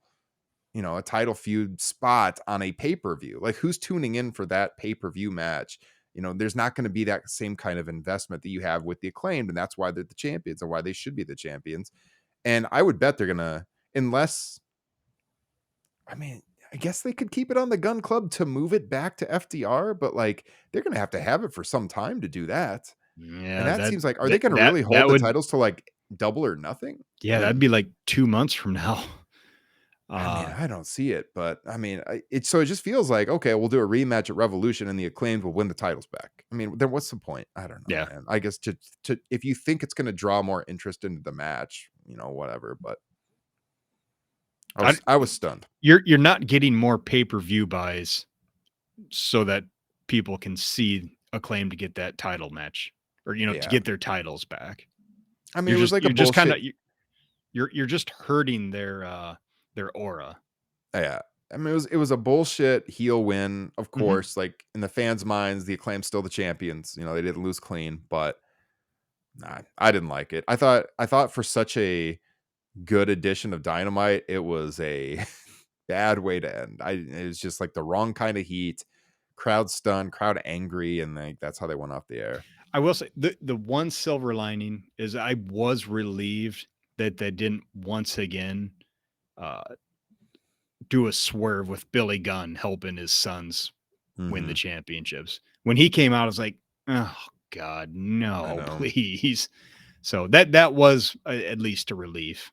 feud spot on a pay-per-view. Like, who's tuning in for that pay-per-view match? There's not going to be that same kind of investment that you have with the Acclaimed, and that's why they're the champions and why they should be the champions. And I would bet they're gonna, unless, I mean, I guess they could keep it on the Gun Club to move it back to FDR, but like they're gonna have it for some time to do that. And Yeah, that that seems like, are they that gonna that really that hold the would titles to like double or nothing? yeah, that'd And be like 2 months from now. I mean, Uh, I don't see it, but I mean, it just feels like, okay, we'll do a rematch at Revolution and the Acclaimed will win the titles back. I mean, then what's the point? I don't know, yeah. man. I guess to if you think it's going to draw more interest into the match, whatever. But I I was I was stunned. you're not getting more pay-per-view buys so that people can see Acclaim to get that title match, or, to Yeah, get their titles back. I mean, You're it was just like a you're just kinda bullshit. you're just hurting their aura. Yeah, I mean, it was a bullshit heel win, of Mhm. course. Like, in the fans' minds, the Acclaim still the champions. They didn't lose clean, but nah, I didn't like it. I thought for such a good edition of Dynamite, it was a bad way to end. It was just like the wrong kind of heat, crowd stunned, crowd angry, and like that's how they went off the air. I will say the one silver lining is I was relieved that they didn't once again, uh, do a swerve with Billy Gunn helping his sons win the Hmm. championships. When he came out, I was like, "Oh God, I no, know. please." So that was at least a relief.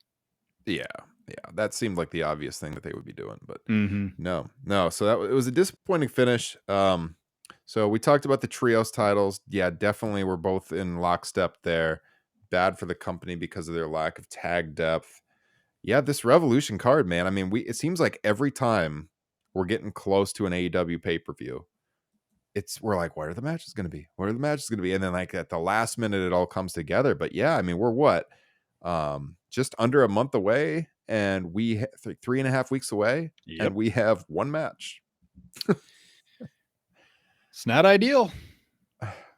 Yeah, yeah, that seemed like the obvious thing that they would be doing, but Mhm. no, no. So it was a disappointing finish. So we talked about the trios titles. Yeah, definitely, we're both in lockstep there. Bad for the company because of their lack of tag depth. Yeah, this Revolution card, man. I mean, it seems like every time we're getting close to an AEW pay per view, we're like, what are the matches going to be? What are the matches going to be? And then like at the last minute, it all comes together. But yeah, I mean, we're what? Just under a month away, and we 3.5 weeks away, Yep. and we have one match. It's not ideal.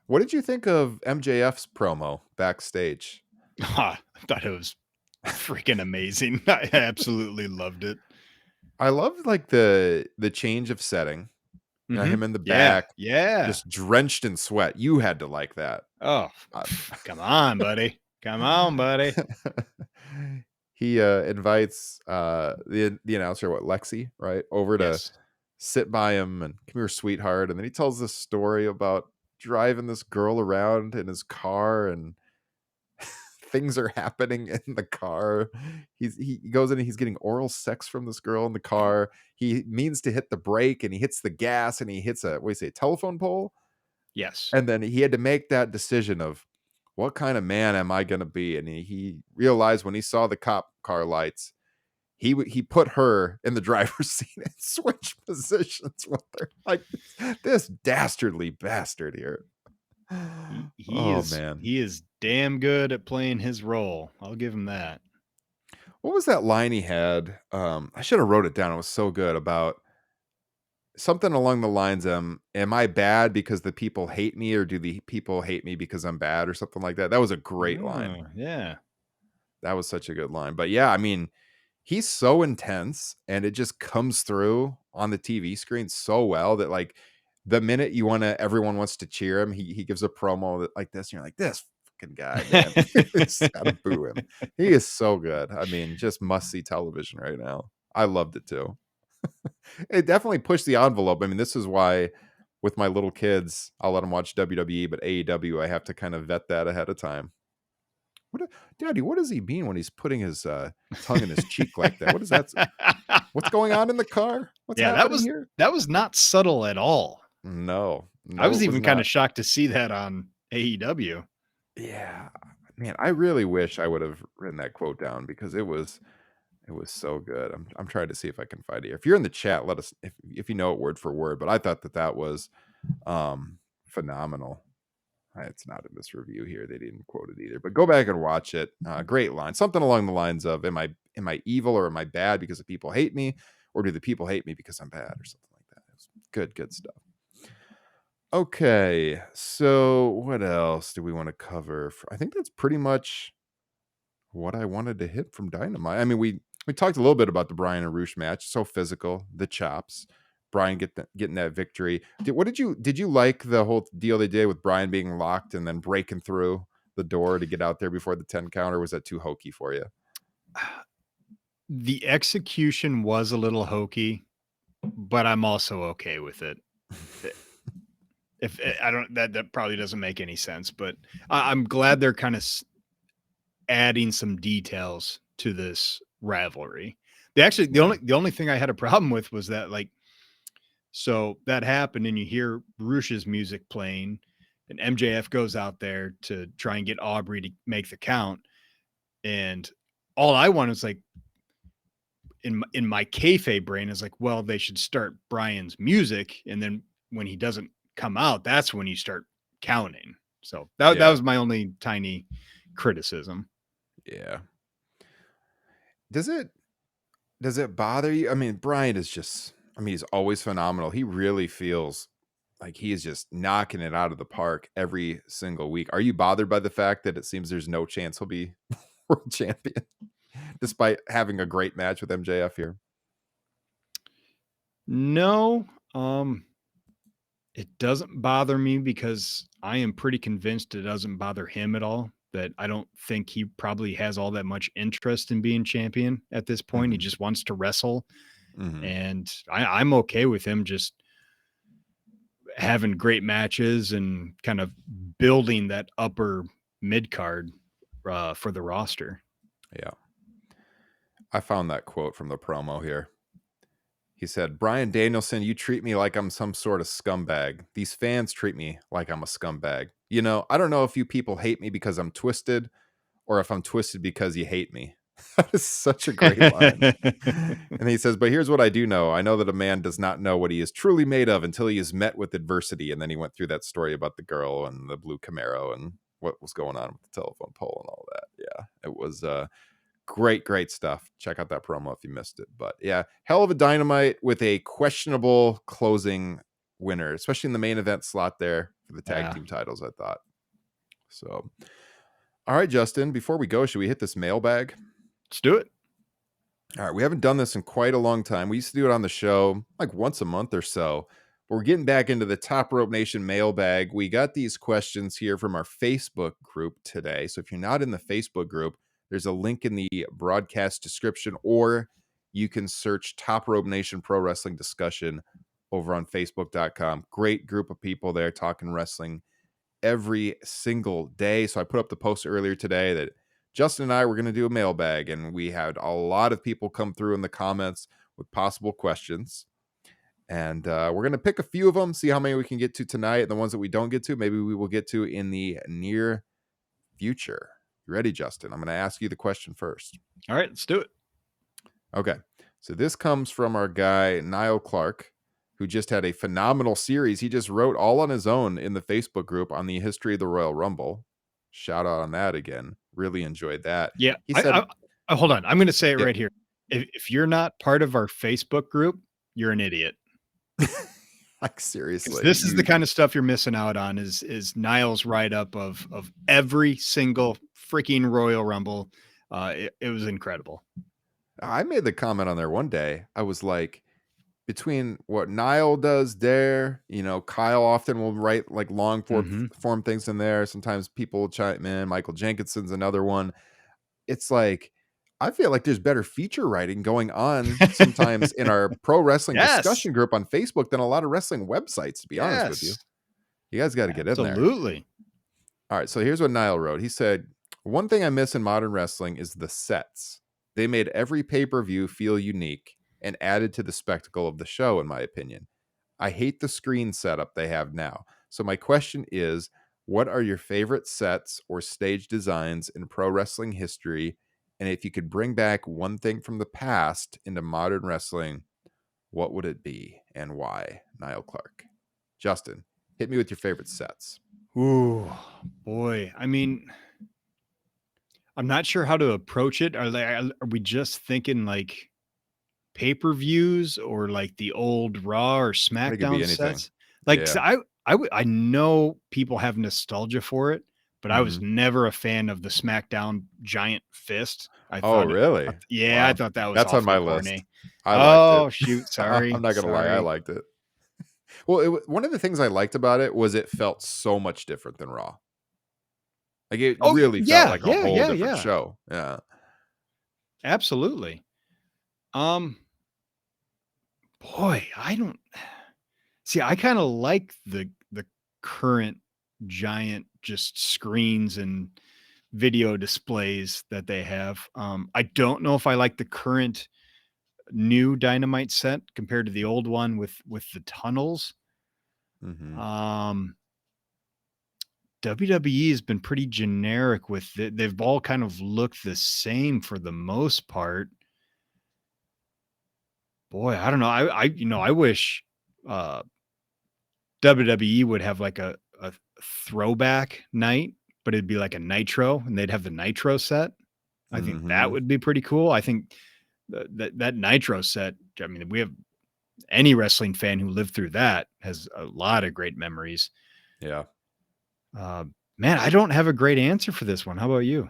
What did you think of MJF's promo backstage? I thought it was freaking amazing. I absolutely loved it. I love like the change of setting. You know, him in the Yeah. back, Yeah. just drenched in sweat. You had to like that. Oh, Uh, come on, buddy. Come on, buddy. he invites the announcer, Lexi, right, over to Yes. sit by him and come here, sweetheart. And then he tells this story about driving this girl around in his car, and things are happening in the car. He goes in and he's getting oral sex from this girl in the car. He means to hit the brake and he hits the gas and he hits a telephone pole. Yes. And then he had to make that decision of, what kind of man am I going to be? And he realized when he saw the cop car lights, he put her in the driver's seat and switched positions with her. Like, this dastardly bastard here. Oh man. He is damn good at playing his role. I'll give him that. What was that line he had? I should have wrote it down. It was so good, about something along the lines, am I bad because the people hate me, or do the people hate me because I'm bad, or something like that? That was a great line. Oh, yeah. That was such a good line. But yeah, I mean, he's so intense, and it just comes through on the TV screen so well that, like, the minute everyone wants to cheer him, he gives a promo like this, and you're like, this fucking guy, man. Just gotta boo him. He is so good. I mean, just must see television right now. I loved it too. It definitely pushed the envelope. I mean, this is why with my little kids, I'll let them watch WWE, but AEW, I have to kind of vet that ahead of time. Daddy, what does he mean when he's putting his tongue in his cheek like that? What is that? What's going on in the car? What's Yeah, happening here? that was not subtle at all. No, I no, was it was even kind not. of shocked to see that on AEW. Yeah, man, I really wish I would have written that quote down, because it was so good. I'm trying to see if I can find it here. If you're in the chat, let us if you know it word for word. But I thought that was phenomenal. It's not in this review here. They didn't quote it either. But go back and watch it. Great line. Something along the lines of, am I evil, or am I bad because the people hate me, or do the people hate me because I'm bad, or something like that. It's good stuff. Okay, so what else do we want to cover? I think that's pretty much what I wanted to hit from Dynamite. I mean, we talked a little bit about the Bryan and Rush match. So physical, the chops. Bryan getting that victory. Did you like the whole deal they did with Bryan being locked and then breaking through the door to get out there before the 10 count, or was that too hokey for you? The execution was a little hokey, but I'm also okay with it. If I don't, that probably doesn't make any sense, but I'm glad they're kind of adding some details to this rivalry. The only thing I had a problem with was that, like, so that happened and you hear Rush's music playing, and MJF goes out there to try and get Aubrey to make the count, and all I want is, like, in my kayfabe brain is like, well, they should start Bryan's music, and then when he doesn't come out, that's when you start counting. So that was my only tiny criticism. Yeah. Does it bother you? I mean, Bryan is just, I mean, he's always phenomenal. He really feels like he is just knocking it out of the park every single week. Are you bothered by the fact that it seems there's no chance he'll be world champion, despite having a great match with MJF here? No, it doesn't bother me because I am pretty convinced it doesn't bother him at all. That I don't think he probably has all that much interest in being champion at this point. He Mhm. just wants to wrestle. Mhm. And I'm okay with him just having great matches and kind of building that upper mid card for the roster. Yeah. I found that quote from the promo here. He said, "Bryan Danielson, you treat me like I'm some sort of scumbag. These fans treat me like I'm a scumbag. You know, I don't know if you people hate me because I'm twisted, or if I'm twisted because you hate me." That is such a great line. And he says, "But here's what I do know. I know that a man does not know what he is truly made of until he is met with adversity." And then he went through that story about the girl and the blue Camaro. And what was going on with the telephone pole and all that. Yeah, it was great stuff. Check out that promo if you missed it. But yeah, hell of a Dynamite with a questionable closing winner, especially in the main event slot there for the tag Yeah. team titles, I thought. So, all right, Justin, before we go, should we hit this mailbag? Let's do it. All right, we haven't done this in quite a long time. We used to do it on the show like once a month or so. But we're getting back into the Top Rope Nation mailbag. We got these questions here from our Facebook group today. So if you're not in the Facebook group, there's a link in the broadcast description, or you can search Top Rope Nation Pro Wrestling Discussion over on Facebook.com. Great group of people there talking wrestling every single day. So I put up the post earlier today that Justin and I were going to do a mailbag, and we had a lot of people come through in the comments with possible questions. And we're going to pick a few of them, see how many we can get to tonight. And the ones that we don't get to, maybe we will get to in the near future. You ready, Justin? I'm going to ask you the question first. All right, let's do it. Okay. So this comes from our guy, Niall Clark, who just had a phenomenal series. He just wrote all on his own in the Facebook group on the history of the Royal Rumble. Shout out on that again. Really enjoyed that. Yeah. He said, Hold on. I'm going to say it Yeah. right here. If you're not part of our Facebook group, you're an idiot. like seriously, This is the kind of stuff you're missing out on is Niall's write-up of every single freaking Royal Rumble. It was incredible. I made the comment on there one day. I was like, between what Niall does there, Kyle often will write like long form things in there. Sometimes people will chime in. Michael Jenkinson's another one. It's like, I feel like there's better feature writing going on sometimes in our pro wrestling discussion group on Facebook than a lot of wrestling websites, to be honest with you. You guys got to get in there. Absolutely. All right. So here's what Niall wrote. He said, one thing I miss in modern wrestling is the sets. They made every pay-per-view feel unique and added to the spectacle of the show, in my opinion. I hate the screen setup they have now. So my question is, what are your favorite sets or stage designs in pro wrestling history? And if you could bring back one thing from the past into modern wrestling, what would it be and why? Niall Clark. Justin, hit me with your favorite sets. Ooh, boy. I mean, I'm not sure how to approach it. Are we just thinking like pay-per-views or like the old Raw or SmackDown sets? Like, Yeah. I know people have nostalgia for it, but I was never a fan of the SmackDown giant fist. I thought, really? Yeah, Wow. I thought that was That's on my corny. list. I liked it. Shoot, sorry. I'm not gonna lie, I liked it. Well, one of the things I liked about it was it felt so much different than Raw. Like it really felt like a whole different show. Yeah. Absolutely. Boy, I don't see. I kind of like the current giant just screens and video displays that they have. I don't know if I like the current new Dynamite set compared to the old one with the tunnels. WWE has been pretty generic with it. They've all kind of looked the same for the most part. Boy, I don't know. I wish WWE would have like a throwback night, but it'd be like a Nitro, and they'd have the Nitro set. I think that would be pretty cool. I think that Nitro set. I mean, we have any wrestling fan who lived through that has a lot of great memories. Yeah. Man, I don't have a great answer for this one. How about you?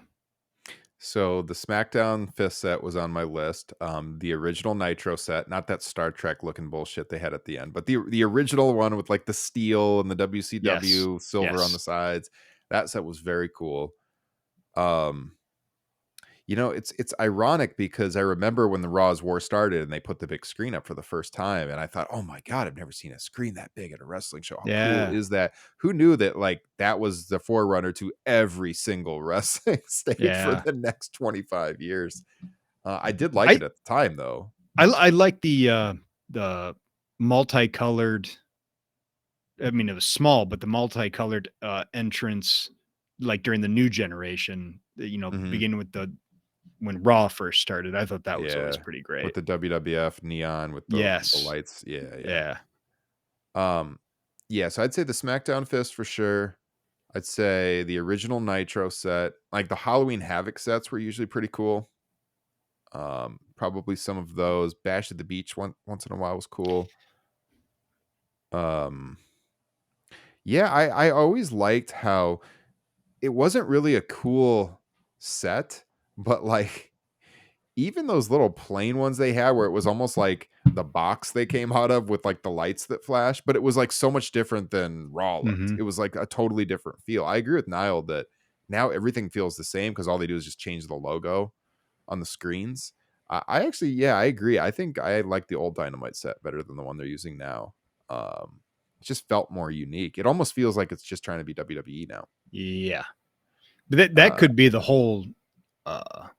So the SmackDown fifth set was on my list. The original Nitro set, not that Star Trek looking bullshit they had at the end, but the original one with like the steel and the WCW silver on the sides. That set was very cool. It's ironic because I remember when the Raw's War started and they put the big screen up for the first time, and I thought, oh my God, I've never seen a screen that big at a wrestling show. How cool is that? Who knew that like that was the forerunner to every single wrestling stage for the next 25 years? I did like it at the time though. I like the multicolored. I mean, it was small, but the multicolored entrance, like during the new generation, beginning with when Raw first started, I thought that was always pretty great. With the WWF neon with the lights. Yeah. So I'd say the SmackDown fist for sure. I'd say the original Nitro set, like the Halloween Havoc sets were usually pretty cool. Probably some of those. Bash at the Beach once in a while was cool. Um, yeah, I always liked how it wasn't really a cool set, but like even those little plain ones they had where it was almost like the box they came out of with like the lights that flash, but it was like so much different than Raw looked. Hmm. It was like a totally different feel. I agree with Niall that now everything feels the same because all they do is just change the logo on the screens. I actually, yeah, I agree. I think I like the old Dynamite set better than the one they're using now. It just felt more unique. It almost feels like it's just trying to be WWE now. Yeah, but that Uh, could be the whole uh,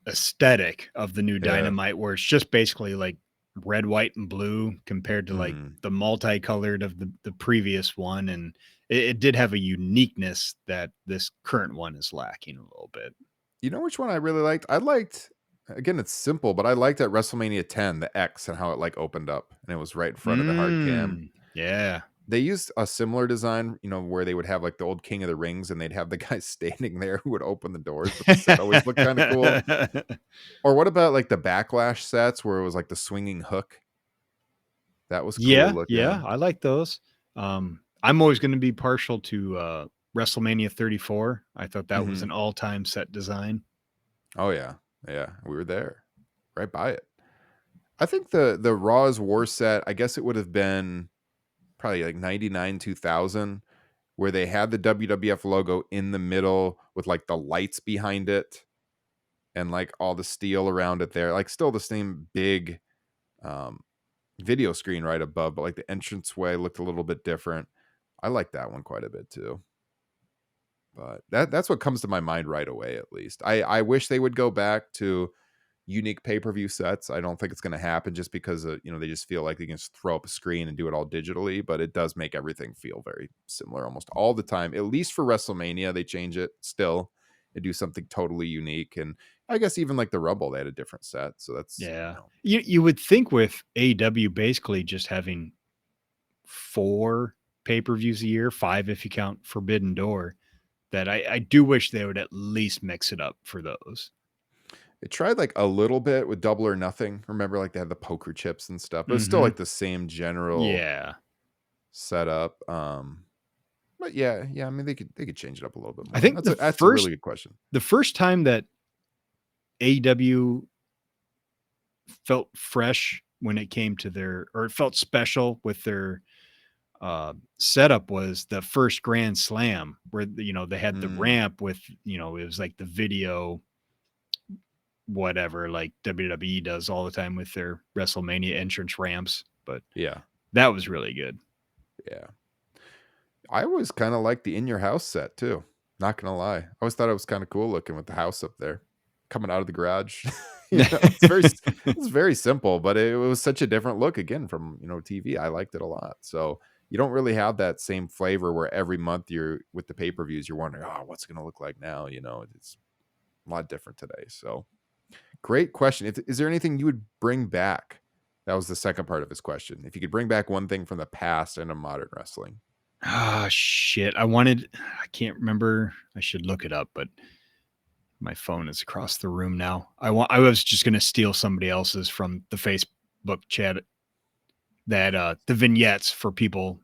aesthetic of the new yeah. Dynamite, where it's just basically like red, white, and blue compared to like Mhm. the multicolored of the previous one, and it did have a uniqueness that this current one is lacking a little bit. You know which one I really liked? I liked again, it's simple, but I liked at WrestleMania 10 the X and how it like opened up and it was right in front of the hard cam. Yeah. They used a similar design, where they would have like the old King of the Rings and they'd have the guy standing there who would open the doors, but the set always looked kind of cool. Or what about like the Backlash sets where it was like the swinging hook? That was cool Yeah, looking. I like those. I'm always going to be partial to WrestleMania 34. I thought that was Mhm. an all-time set design. Oh yeah. Yeah, we were there. Right by it. I think the Raw's War set, I guess it would have been probably like 99 2000 where they had the WWF logo in the middle with like the lights behind it and like all the steel around it there, like still the same big um video screen right above, but like the entranceway looked a little bit different. I like that one quite a bit too. But that's what comes to my mind right away. At least I wish they would go back to unique pay-per-view sets. I don't think it's going to happen just because they just feel like they can just throw up a screen and do it all digitally, but it does make everything feel very similar almost all the time. At least for WrestleMania they change it still and do something totally unique. And I guess even like the Rumble they had a different set, so that's Yeah. You would think with AEW basically just having 4 pay-per-views a year, 5 if you count Forbidden Door, that I do wish they would at least mix it up for those. it tried like a little bit with Double or Nothing. Remember, like they had the poker chips and stuff, but it's still Mhm. like the same general Yeah. setup. But yeah, I mean they could change it up a little bit I more. think That's a really good question. the first time that AEW felt fresh when it came to their, or it felt special with their setup, was the first Grand Slam where they had the Mm, ramp with it was like the video whatever, like WWE does all the time with their WrestleMania entrance ramps, but yeah, that was really good. yeah. I always kind of like the In Your House set too. Not gonna lie, I always thought it was kind of cool looking with the house up there, coming out of the garage. It's very simple, but it was such a different look again from TV. I liked it a lot. So you don't really have that same flavor where every month you're with the pay per views, you're wondering, oh, what's it gonna look like now? It's a lot different today. So great question. Is there anything you would bring back? That was the second part of his question. If you could bring back one thing from the past in a modern wrestling. Ah, shit. I can't remember. I should look it up, but my phone is across the room now. I was just going to steal somebody else's from the Facebook chat, that the vignettes for people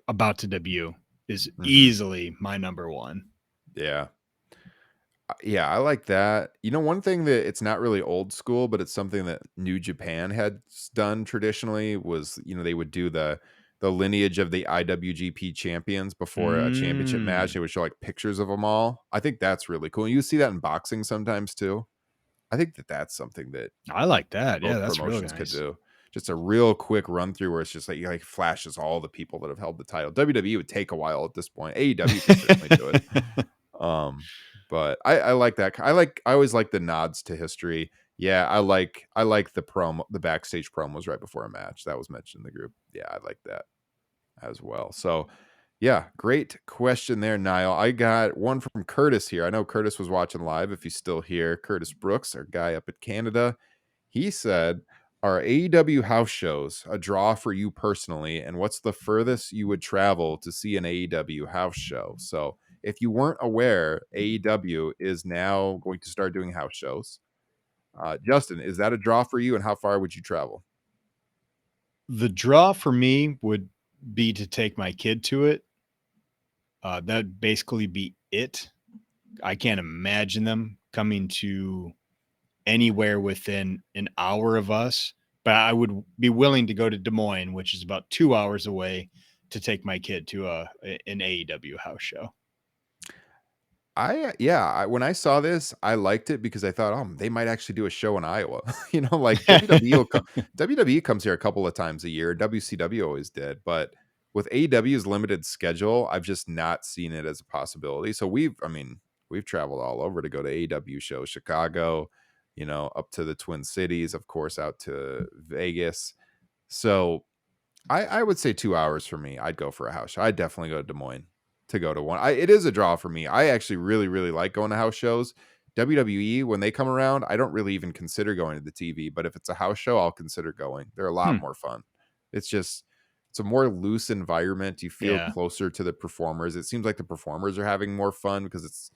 about to debut is Mhm. easily my number one. Yeah. Yeah, I like that. One thing that it's not really old school, but it's something that New Japan had done traditionally was, they would do the lineage of the IWGP champions before a championship match. Mm, They would show like pictures of them all. I think that's really cool. And you see that in boxing sometimes too. I think that that's something that I like that. Yeah, both that's real promotions could nice. do. Just a real quick run through where it's just like flashes all the people that have held the title. WWE would take a while at this point. AEW could certainly do it. Um, but I like that. I always like the nods to history. Yeah, I like the backstage promos right before a match. That was mentioned in the group. Yeah, I like that as well. So yeah, great question there, Niall. I got one from Curtis here. I know Curtis was watching live. If he's still here, Curtis Brooks, our guy up in Canada. He said, Are AEW house shows a draw for you personally? And what's the furthest you would travel to see an AEW house show? So, if you weren't aware, AEW is now going to start doing house shows. Justin, is that a draw for you? And how far would you travel? The draw for me would be to take my kid to it. That'd basically be it. I can't imagine them coming to anywhere within an hour of us, but I would be willing to go to Des Moines, which is about 2 hours away, to take my kid to an AEW house show. When I saw this, I liked it because I thought, oh, they might actually do a show in Iowa. Like WWE comes here a couple of times a year. WCW always did, but with AEW's limited schedule, I've just not seen it as a possibility. So we've traveled all over to go to AEW shows, Chicago, up to the Twin Cities, of course, out to Vegas. So I would say 2 hours for me. I'd go for a house show. I'd definitely go to Des Moines to go to one. It is a draw for me. I actually really, really like going to house shows. WWE, when they come around, I don't really even consider going to the TV, but if it's a house show, I'll consider going. They're a lot more fun. It's a more loose environment. You feel Yeah. closer to the performers. It seems like the performers are having more fun because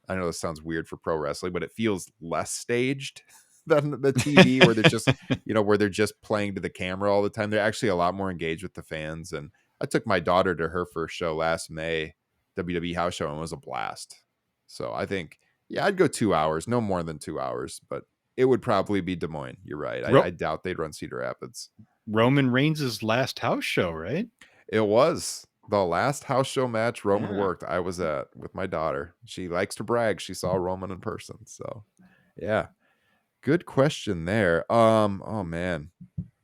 I know this sounds weird for pro wrestling, but it feels less staged than the TV where they're just, where they're just playing to the camera all the time. They're actually a lot more engaged with the fans. And I took my daughter to her first show last May, WWE house show, and it was a blast. So I think, I'd go 2 hours, no more than 2 hours, but it would probably be Des Moines. You're right. I doubt they'd run Cedar Rapids. Roman Reigns' last house show, right? It was the last house show match Roman worked. I was at with my daughter. She likes to brag. She saw Roman in person. So, yeah, good question there. Oh man,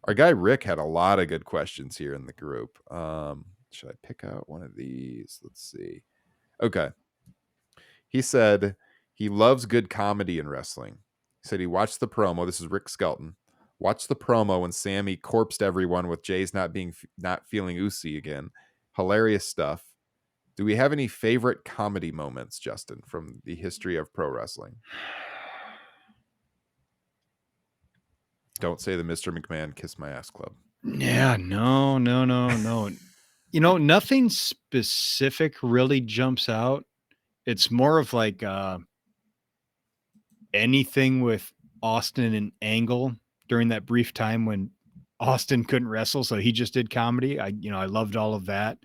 our guy Rick had a lot of good questions here in the group. Should I pick out one of these? Let's see. Okay, he said he loves good comedy in wrestling. He said he watched the promo. This is Rick Skelton. Watched the promo when Sammy corpsed everyone with Jay's not feeling oozy again. Hilarious stuff. Do we have any favorite comedy moments, Justin, from the history of pro wrestling? Don't say the Mr. McMahon Kiss My Ass Club. Yeah, no. Nothing specific really jumps out. It's more of like anything with Austin and Angle during that brief time when Austin couldn't wrestle, so he just did comedy. I loved all of that.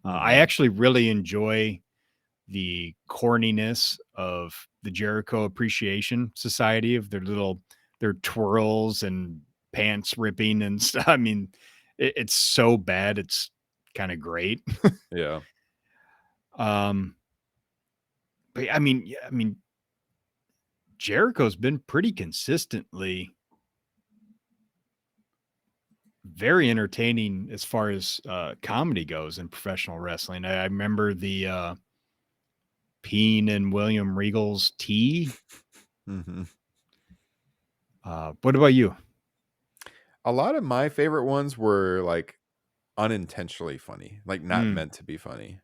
I actually really enjoy the corniness of the Jericho Appreciation Society, of their twirls and pants ripping and stuff. I mean, it's so bad, it's kind of great. Yeah. But I mean, Jericho's been pretty consistently very entertaining as far as comedy goes in professional wrestling. I remember the Peen and William Regal's tea. What about you? A lot of my favorite ones were like unintentionally funny, like not meant to be funny.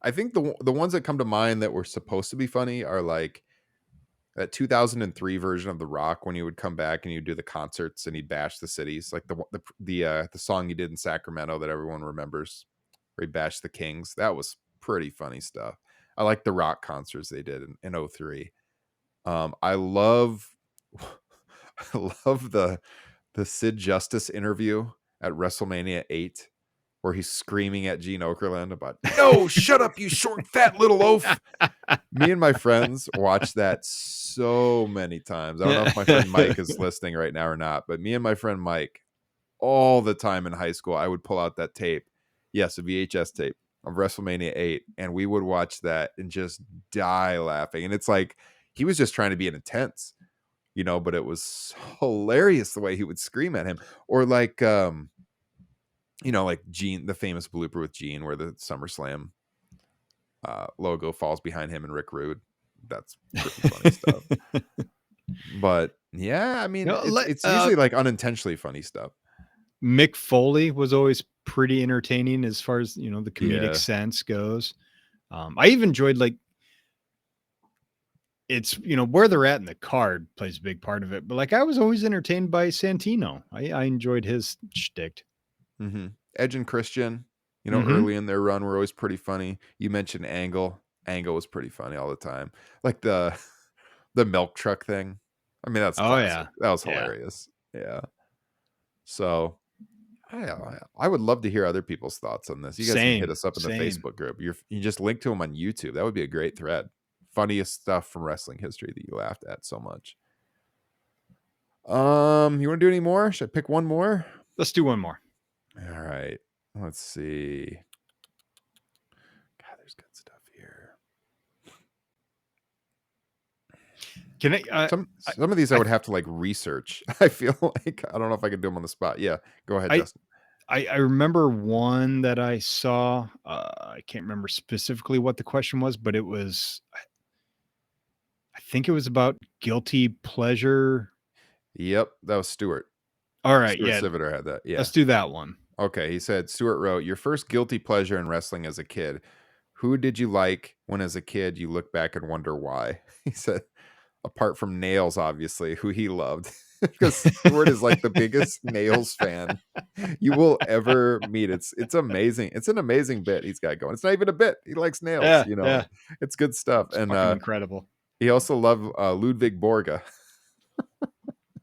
I think the ones that come to mind that were supposed to be funny are like that 2003 version of The Rock when he would come back and he'd do the concerts and he'd bash the cities, like the song he did in Sacramento that everyone remembers, where he bashed the Kings. That was pretty funny stuff. I like the Rock concerts they did in 03. I love I love the Sid Justice interview at WrestleMania 8 where he's screaming at Gene Okerlund about, no, shut up, you short, fat little oaf. Me and my friends watched that so many times. I don't know if my friend Mike is listening right now or not, but me and my friend Mike, all the time in high school, I would pull out that tape. Yes, a VHS tape of WrestleMania 8, and we would watch that and just die laughing. And it's like he was just trying to be intense, but it was hilarious the way he would scream at him. Or like like Gene, the famous blooper with Gene where the SummerSlam logo falls behind him and Rick Rude. That's pretty funny stuff. But yeah, I mean, it's usually like unintentionally funny stuff. Mick Foley was always pretty entertaining as far as the comedic sense goes. I even enjoyed like it's, where they're at in the card plays a big part of it. But like, I was always entertained by Santino. I enjoyed his shtick. Mm-hmm. Edge and Christian, Mm-hmm. early in their run were always pretty funny. You mentioned Angle. Angle was pretty funny all the time. Like the the milk truck thing. I mean, that's Oh classic. yeah. That was Yeah. hilarious. Yeah. So I would love to hear other people's thoughts on this. You guys can hit Same. us up in the Same. Facebook group. You just link to them on YouTube. That would be a great thread. Funniest stuff from wrestling history that you laughed at so much. You want to do any more? Should I pick one more? Let's do one more. All right. Let's see. God, there's good stuff here. Can I? Some of these I would have to like research. I feel like I don't know if I could do them on the spot. Yeah, go ahead, Justin. I remember one that I saw. I can't remember specifically what the question was, but it was. I think it was about guilty pleasure. Yep, that was Stuart. All right, Stuart yeah, Siviter had that. Yeah. let's do that one. Okay, he said Stuart wrote, "Your first guilty pleasure in wrestling as a kid. Who did you like when as a kid you look back and wonder why?" He said, apart from Nails, obviously, who he loved. Because Stuart is like the biggest Nails fan you will ever meet. It's amazing. It's an amazing bit he's got going. It's not even a bit. He likes Nails, Yeah, It's good stuff. it's And fucking incredible. he also loved Ludwig Borga.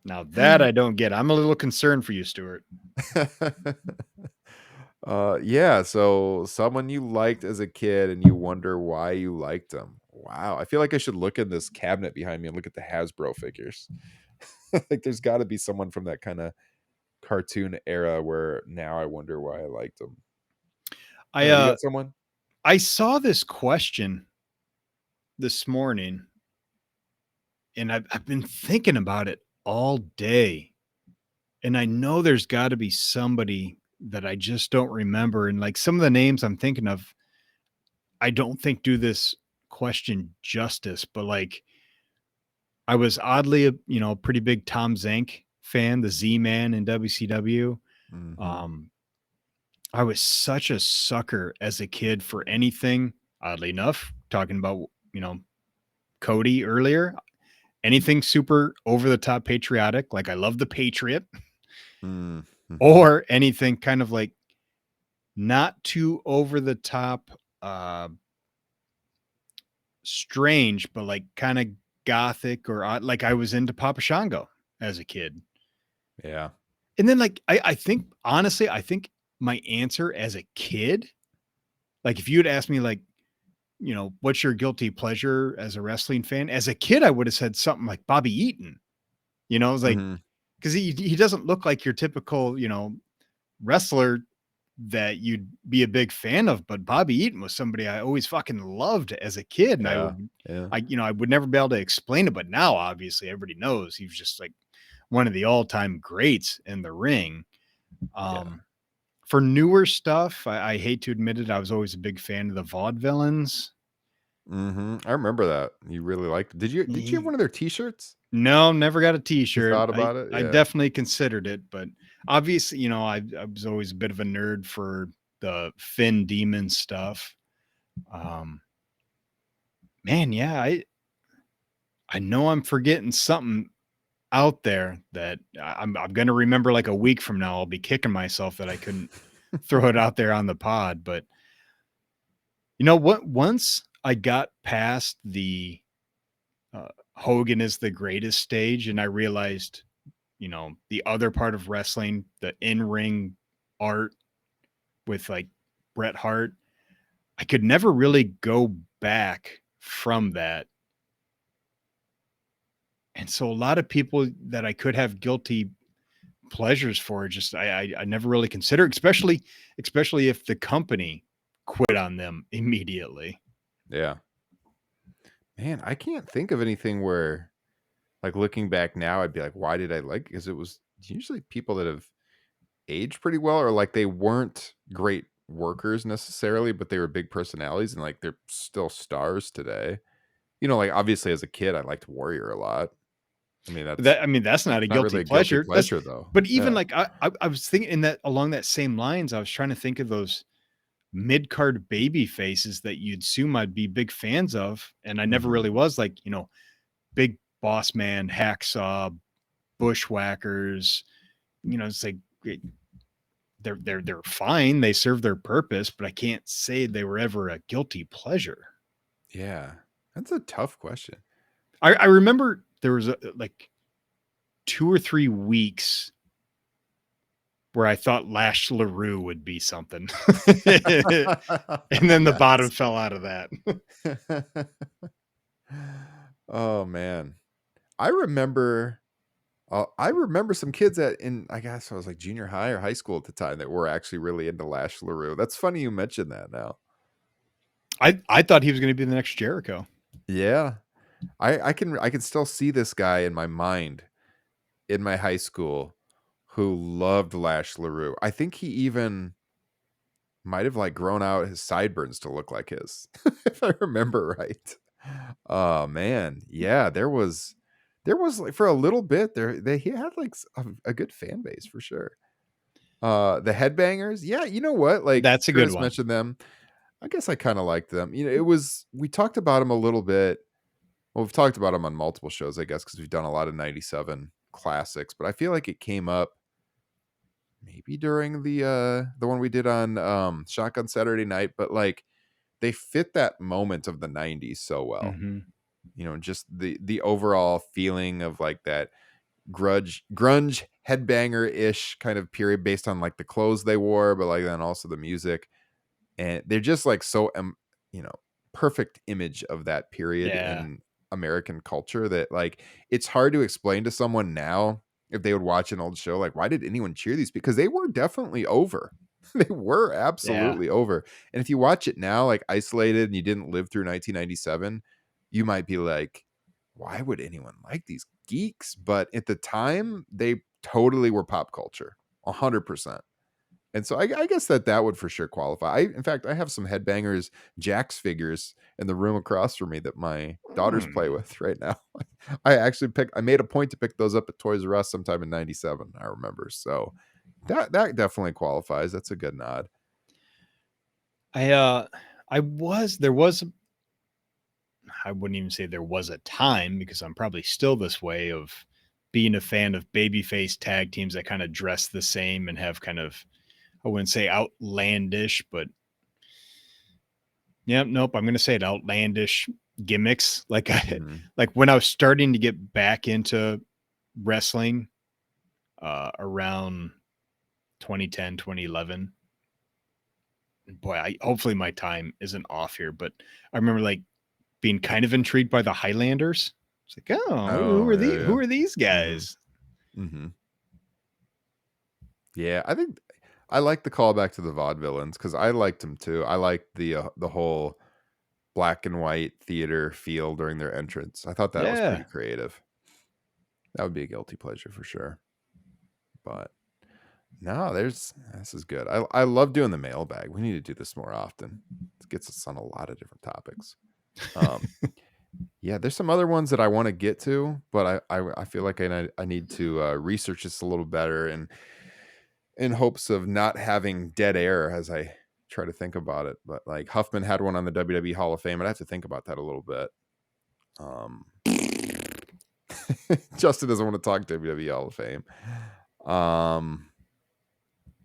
Now that I don't get. I'm a little concerned for you, Stuart. Yeah, so someone you liked as a kid and you wonder why you liked them. Wow. I feel like I should look in this cabinet behind me and look at the Hasbro figures. Like there's got to be someone from that kind of cartoon era where now I wonder why I liked them. I You got someone? I saw this question this morning, and I've been thinking about it all day, and I know there's got to be somebody that I just don't remember, and like some of the names I'm thinking of, I don't think do this question justice, but like I was oddly, a pretty big Tom Zank fan, the Z-Man in WCW. Mm-hmm. Um, I was such a sucker as a kid for anything, oddly enough, talking about, Cody earlier, anything super over the top patriotic, like I love the Patriot, Mm-hmm. or anything kind of like not too over the top, strange, but like kind of gothic or odd. Like I was into Papa Shango as a kid. Yeah. And then like I think honestly, I think my answer as a kid, like if you'd asked me like, what's your guilty pleasure as a wrestling fan? As a kid, I would have said something like Bobby Eaton. It was like Mm-hmm. because he doesn't look like your typical, wrestler that you'd be a big fan of, but Bobby Eaton was somebody I always fucking loved as a kid. And Yeah. Yeah. I would never be able to explain it, but now obviously everybody knows he was just like one of the all-time greats in the ring. Yeah. For newer stuff, I hate to admit it, I was always a big fan of the Vaudevillains. Mm-hmm. I remember that. You really liked it. Did you have one of their t-shirts? No, never got a You t-shirt. thought about it? I Yeah. definitely considered it, but obviously, I was always a bit of a nerd for the Finn Demon stuff. Man, yeah, I know I'm forgetting something out there that I'm gonna remember like a week from now. I'll be kicking myself that I couldn't throw it out there on the pod. But you know what? Once I got past the Hogan is the greatest stage, and I realized, the other part of wrestling, the in-ring art with like Bret Hart, I could never really go back from that. And so a lot of people that I could have guilty pleasures for, just I never really considered, especially if the company quit on them immediately. Yeah. Man, I can't think of anything where like looking back now, I'd be like, why did I like? Because it was usually people that have aged pretty well, or like they weren't great workers necessarily, but they were big personalities and like they're still stars today. Like obviously as a kid, I liked Warrior a lot. I mean, That's not a not guilty really a guilty pleasure. That's pleasure though. But even Yeah. like I was thinking in that along that same lines, I was trying to think of those mid card baby faces that you'd assume I'd be big fans of, and I never Hmm. really was. Like Big Boss Man, Hacksaw, Bushwhackers. It's like they're fine. They serve their purpose, but I can't say they were ever a guilty pleasure. Yeah, that's a tough question. I remember there was like 2 or 3 weeks where I thought Lash LaRue would be something. And then the bottom fell out of that. Oh man. I remember some kids I guess I was like junior high or high school at the time that were actually really into Lash LaRue. That's funny you mentioned that now. I thought he was going to be the next Jericho. Yeah. I can still see this guy in my mind in my high school who loved Lash LaRue. I think he even might have like grown out his sideburns to look like his, if I remember right. Oh man, yeah, there was like for a little bit he had like a good fan base for sure. The Headbangers, yeah, you know what? Like That's a good Curtis one. mentioned them. I guess I kind of liked them. We talked about them a little bit. Well, we've talked about them on multiple shows, I guess, because we've done a lot of '97 classics. But I feel like it came up maybe during the one we did on Shotgun Saturday Night. But like they fit that moment of the '90s so well. Mm-hmm. Just the overall feeling of like that grunge headbanger ish kind of period based on like the clothes they wore, but like then also the music, and they're just like so you know perfect image of that period Yeah. in American culture that like it's hard to explain to someone now if they would watch an old show like why did anyone cheer these, because they were definitely over. They were Yeah. absolutely over, and if you watch it now like isolated and you didn't live through 1997, you might be like why would anyone like these geeks, but at the time they totally were pop culture 100%. And so I guess that would for sure qualify. In fact, I have some Headbangers Jax figures in the room across from me that my daughters play with right now. I made a point to pick those up at Toys R Us sometime in '97. I remember, so that definitely qualifies. That's a good nod. I wouldn't even say there was a time, because I'm probably still this way, of being a fan of babyface tag teams that kind of dress the same and have kind of, I wouldn't say outlandish, but yeah, nope, I'm going to say it, outlandish gimmicks. Mhm. Like when I was starting to get back into wrestling around 2010, 2011. Boy, hopefully my time isn't off here, but I remember like being kind of intrigued by the Highlanders. It's like, oh, who Oh are yeah, these? yeah. Who are these hmm guys? hmm Yeah, I think I like the callback to the vaudevillains because I liked them too. I liked the whole black and white theater feel during their entrance. I thought that was Yeah, pretty creative. That would be a guilty pleasure for sure. But no, this is good. I love doing the mailbag. We need to do this more often. It gets us on a lot of different topics. Um, yeah, there's some other ones that I want to get to, but I feel like I need to research this a little better, and in hopes of not having dead air as I try to think about it. But like Huffman had one on the WWE Hall of Fame. I'd have to think about that a little bit. Um, Justin doesn't want to talk WWE Hall of Fame.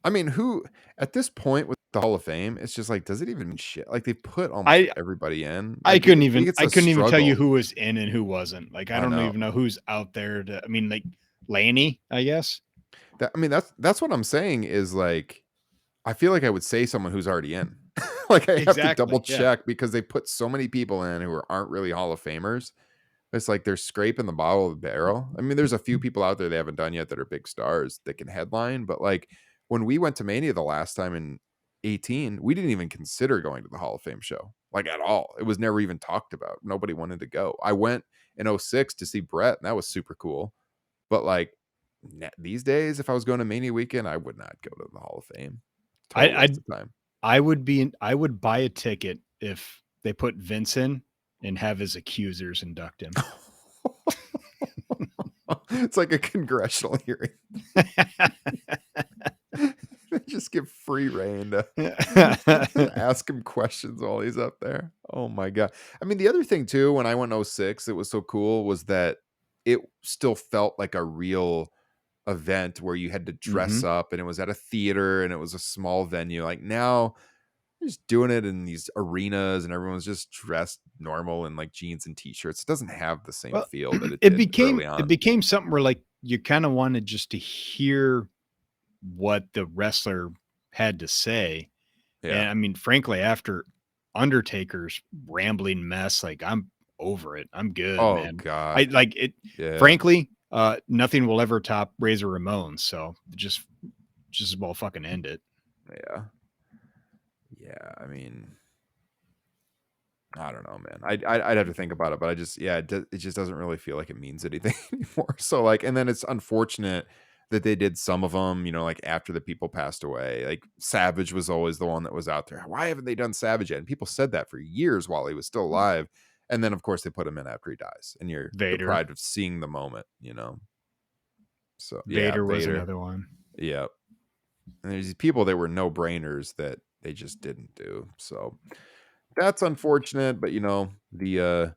I mean, who at this point with the Hall of Fame, it's just like, does it even mean shit? Like they put almost I everybody in. I Like couldn't it's I a couldn't even tell you struggle. who was in and who wasn't. Like I I don't know. even know who's out there. I mean, like Laney, I guess. I mean, that's what I'm saying is like, I feel like I would say someone who's already in. Like I have to double Exactly. Yeah. check because they put so many people in who aren't really Hall of Famers. It's like they're scraping the bottom of the barrel. I mean, there's a few people out there they haven't done yet that are big stars that can headline, but like when we went to Mania the last time in 18, we didn't even consider going to the Hall of Fame show, like at all. It was never even talked about. Nobody wanted to go. I went in '06 to see Brett, and that was super cool. But like these days, if I was going to Mania weekend, I would not go to the Hall of Fame. I Total waste of time. I would buy a ticket if they put Vince in and have his accusers induct him. It's like a congressional hearing. They just give free reign to ask him questions while he's up there. Oh my god. I mean, the other thing too, when I went '06, it was so cool was that it still felt like a real event where you had to dress Mhm. up and it was at a theater and it was a small venue. Like now, they're just doing it in these arenas and everyone's just dressed normal in like jeans and t-shirts. It doesn't have the same Well, feel that it it did became early it on. became something where, like, you kinda wanted just to hear what the wrestler had to say, Yeah. and, I mean, frankly, after Undertaker's rambling mess, like, I'm over it. I'm good, Oh man. I god. like it Yeah. frankly, nothing will ever top Razor Ramon, so just as well fucking end it. Yeah. Yeah. I mean, I don't know, man. I'd have to think about it, but I just yeah, it just doesn't really feel like it means anything anymore. So like, and then it's unfortunate that they did some of them, like after the people passed away. Like Savage was always the one that was out there. Why haven't they done Savage yet? And people said that for years while he was still alive. And then of course they put him in after he dies, and you're Vader. deprived of seeing the moment. So yeah, Vader was Vader. another one. Yeah. And there's these people that were no brainers that they just didn't do. So that's unfortunate, but the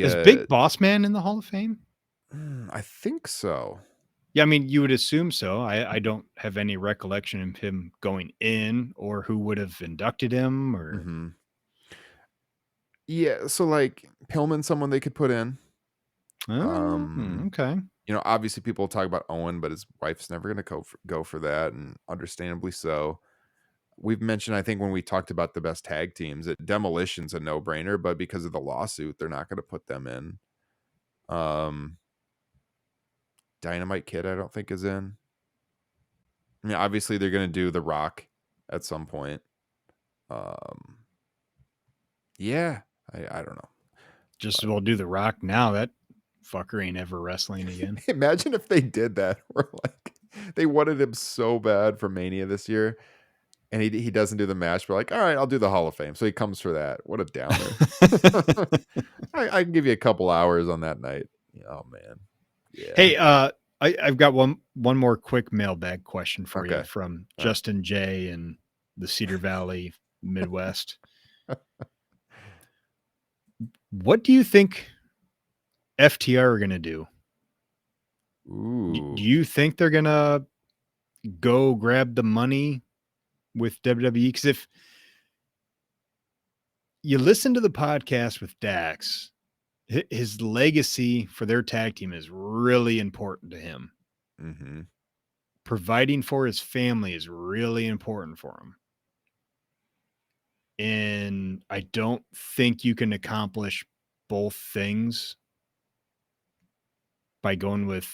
Is Big Boss Man in the Hall of Fame? I think so. Yeah, I mean, you would assume so. I don't have any recollection of him going in or who would have inducted him or Hmm. Yeah, so like Pillman, someone they could put in. Oh, Um, okay. Obviously people talk about Owen, but his wife's never gonna go for that, and understandably so. We've mentioned, I think, when we talked about the best tag teams, that Demolition's a no-brainer, but because of the lawsuit, they're not gonna put them in. Um, Dynamite Kid, I don't think is in. I mean, obviously they're gonna do The Rock at some point. Um, yeah, I don't know. Just as well do The Rock now. That fucker ain't ever wrestling again. Imagine if they did that. Where like they wanted him so bad for Mania this year, and he doesn't do the match. We're like, all right, I'll do the Hall of Fame. So he comes for that. What a downer. I can give you a couple hours on that night. Oh man, yeah. Hey, I've got one more quick mailbag question for you Okay. from All right. Justin J in the Cedar Valley, Midwest. What do you think FTR are gonna do? Do Ooh. you think they're gonna go grab the money with WWE? Because if you listen to the podcast with Dax, his legacy for their tag team is really important to him. Mm-hmm. Providing for his family is really important for him. And I don't think you can accomplish both things by going with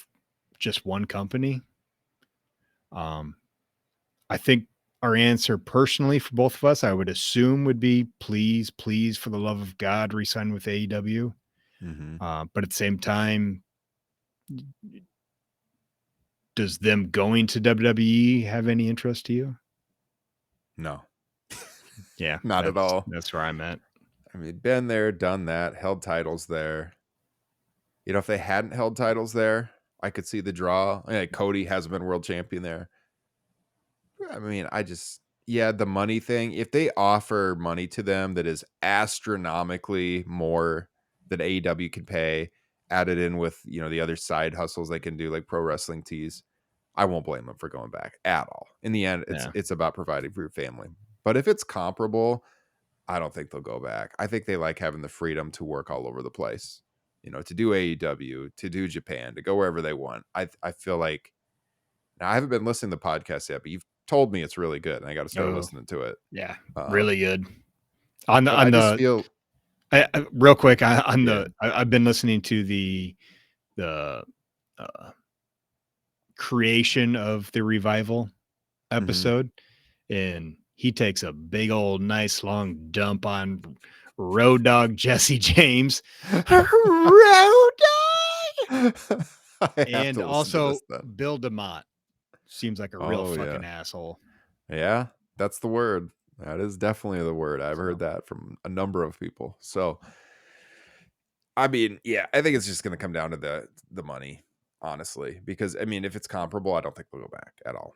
just one company. Um, I think our answer personally for both of us, I would assume would be please, please, for the love of God, resign with AEW. Mm-hmm. But at the same time, does them going to WWE have any interest to you? No, Yeah, not at all. that's where I'm at. I mean, been there, done that, held titles there. If they hadn't held titles there, I could see the draw. Yeah, Cody hasn't been world champion there. I mean, yeah, the money thing. If they offer money to them that is astronomically more than AEW can pay, added in with, the other side hustles they can do, like pro wrestling tees, I won't blame them for going back at all. In the end, it's Yeah. it's about providing for your family. But if it's comparable, I don't think they'll go back. I think they like having the freedom to work all over the place. To do AEW, to do Japan, to go wherever they want. I feel like now I haven't been listening to the podcast yet, but you've told me it's really good, and I got to start Oh, listening to it. yeah. Really Um, good. On the but I on just the feel, real quick on yeah, the I've been listening to the uh, creation of the revival hmm episode, and he takes a big old nice long dump on Road Dog Jesse James, Road Dog, I have and to listen to also this then. Bill DeMott. Seems like a real Oh fucking yeah, asshole. yeah, that's the word. That is definitely the word. I've heard So that from a number of people. So I mean, yeah, I think it's just going to come down to the money, honestly, because I mean, if it's comparable, I don't think we'll go back at all.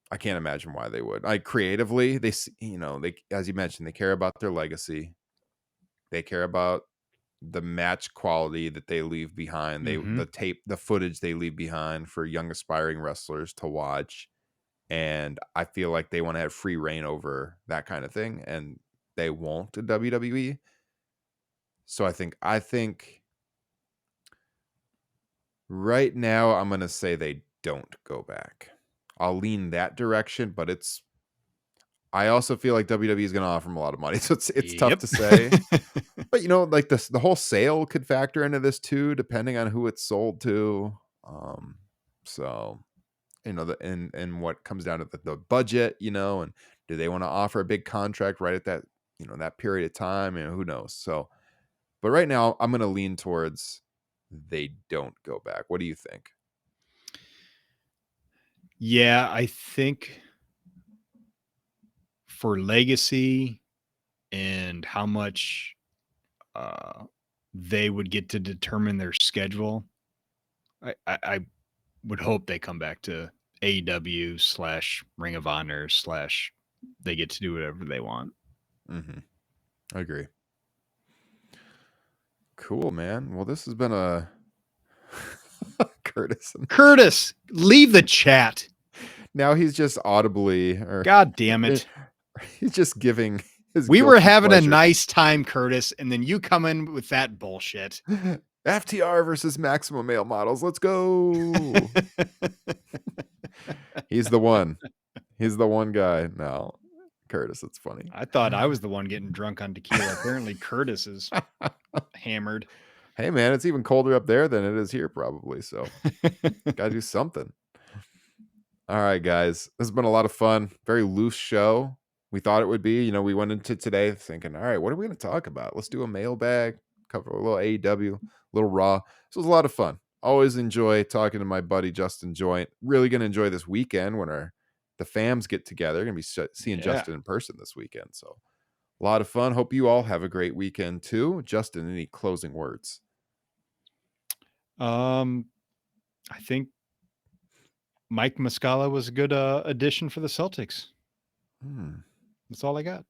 I can't imagine why they would. Like creatively, they as you mentioned, they care about their legacy. They care about the match quality that they leave behind. The footage they leave behind for young aspiring wrestlers to watch. And I feel like they want to have free reign over that kind of thing, and they won't in WWE. So I think right now I'm going to say they don't go back. I'll lean that direction, but I also feel like WWE is going to offer them a lot of money. So it's tough to say. But like the whole sale could factor into this too, depending on who it's sold to. So and what comes down to the budget, and do they want to offer a big contract right at that, that period of time? Who knows? So, but right now I'm going to lean towards they don't go back. What do you think? Yeah, I think for legacy and how much they would get to determine their schedule, I would hope they come back to AEW / Ring of Honor / they get to do whatever they want. Mm-hmm. I agree. Cool, man. Well, this has been a Curtis, leave the chat. Now he's just audibly, or God damn it. He's just giving his We were having pleasure. A nice time, Curtis, and then you come in with that bullshit. FTR versus Maximum Male Models. Let's go. He's the one. He's the one guy. No, Curtis, it's funny. I thought I was the one getting drunk on tequila. Apparently Curtis is hammered. Hey, man, it's even colder up there than it is here, probably. So gotta do something. All right, guys. This has been a lot of fun. Very loose show. We thought it would be. We went into today thinking, all right, what are we going to talk about? Let's do a mailbag, cover a little AEW, a little Raw. This was a lot of fun. Always enjoy talking to my buddy Justin Joint. Really going to enjoy this weekend when the fams get together. Going to be seeing Justin in person this weekend. So a lot of fun. Hope you all have a great weekend too. Justin, any closing words? I think Mike Muscala was a good addition for the Celtics. That's all I got.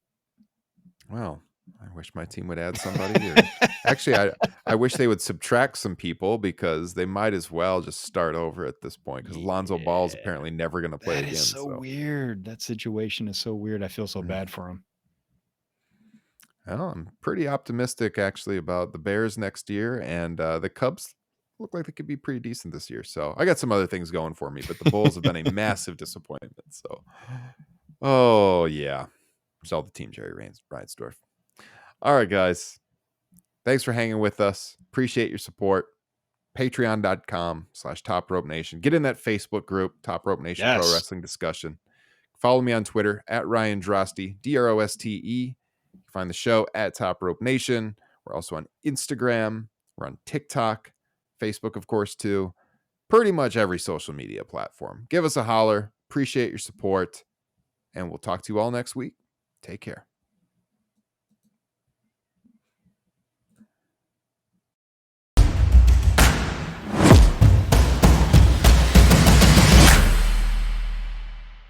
Well, I wish my team would add somebody. Actually, I wish they would subtract some people, because they might as well just start over at this point, because Lonzo Ball's apparently never going to play again. That is so weird. That situation is so weird. I feel so bad for him. Well, I'm pretty optimistic, actually, about the Bears next year, and the Cubs look like they could be pretty decent this year. So I got some other things going for me, but the Bulls have been a massive disappointment. So, oh, yeah. Sell the team, Jerry Reinsdorf. All right, guys. Thanks for hanging with us. Appreciate your support. Patreon.com/Top Rope Nation. Get in that Facebook group, Top Rope Nation Pro Wrestling Discussion. Follow me on Twitter at Ryan Droste, DROSTE. Find the show at Top Rope Nation. We're also on Instagram. We're on TikTok, Facebook, of course, too. Pretty much every social media platform. Give us a holler. Appreciate your support. And we'll talk to you all next week. Take care.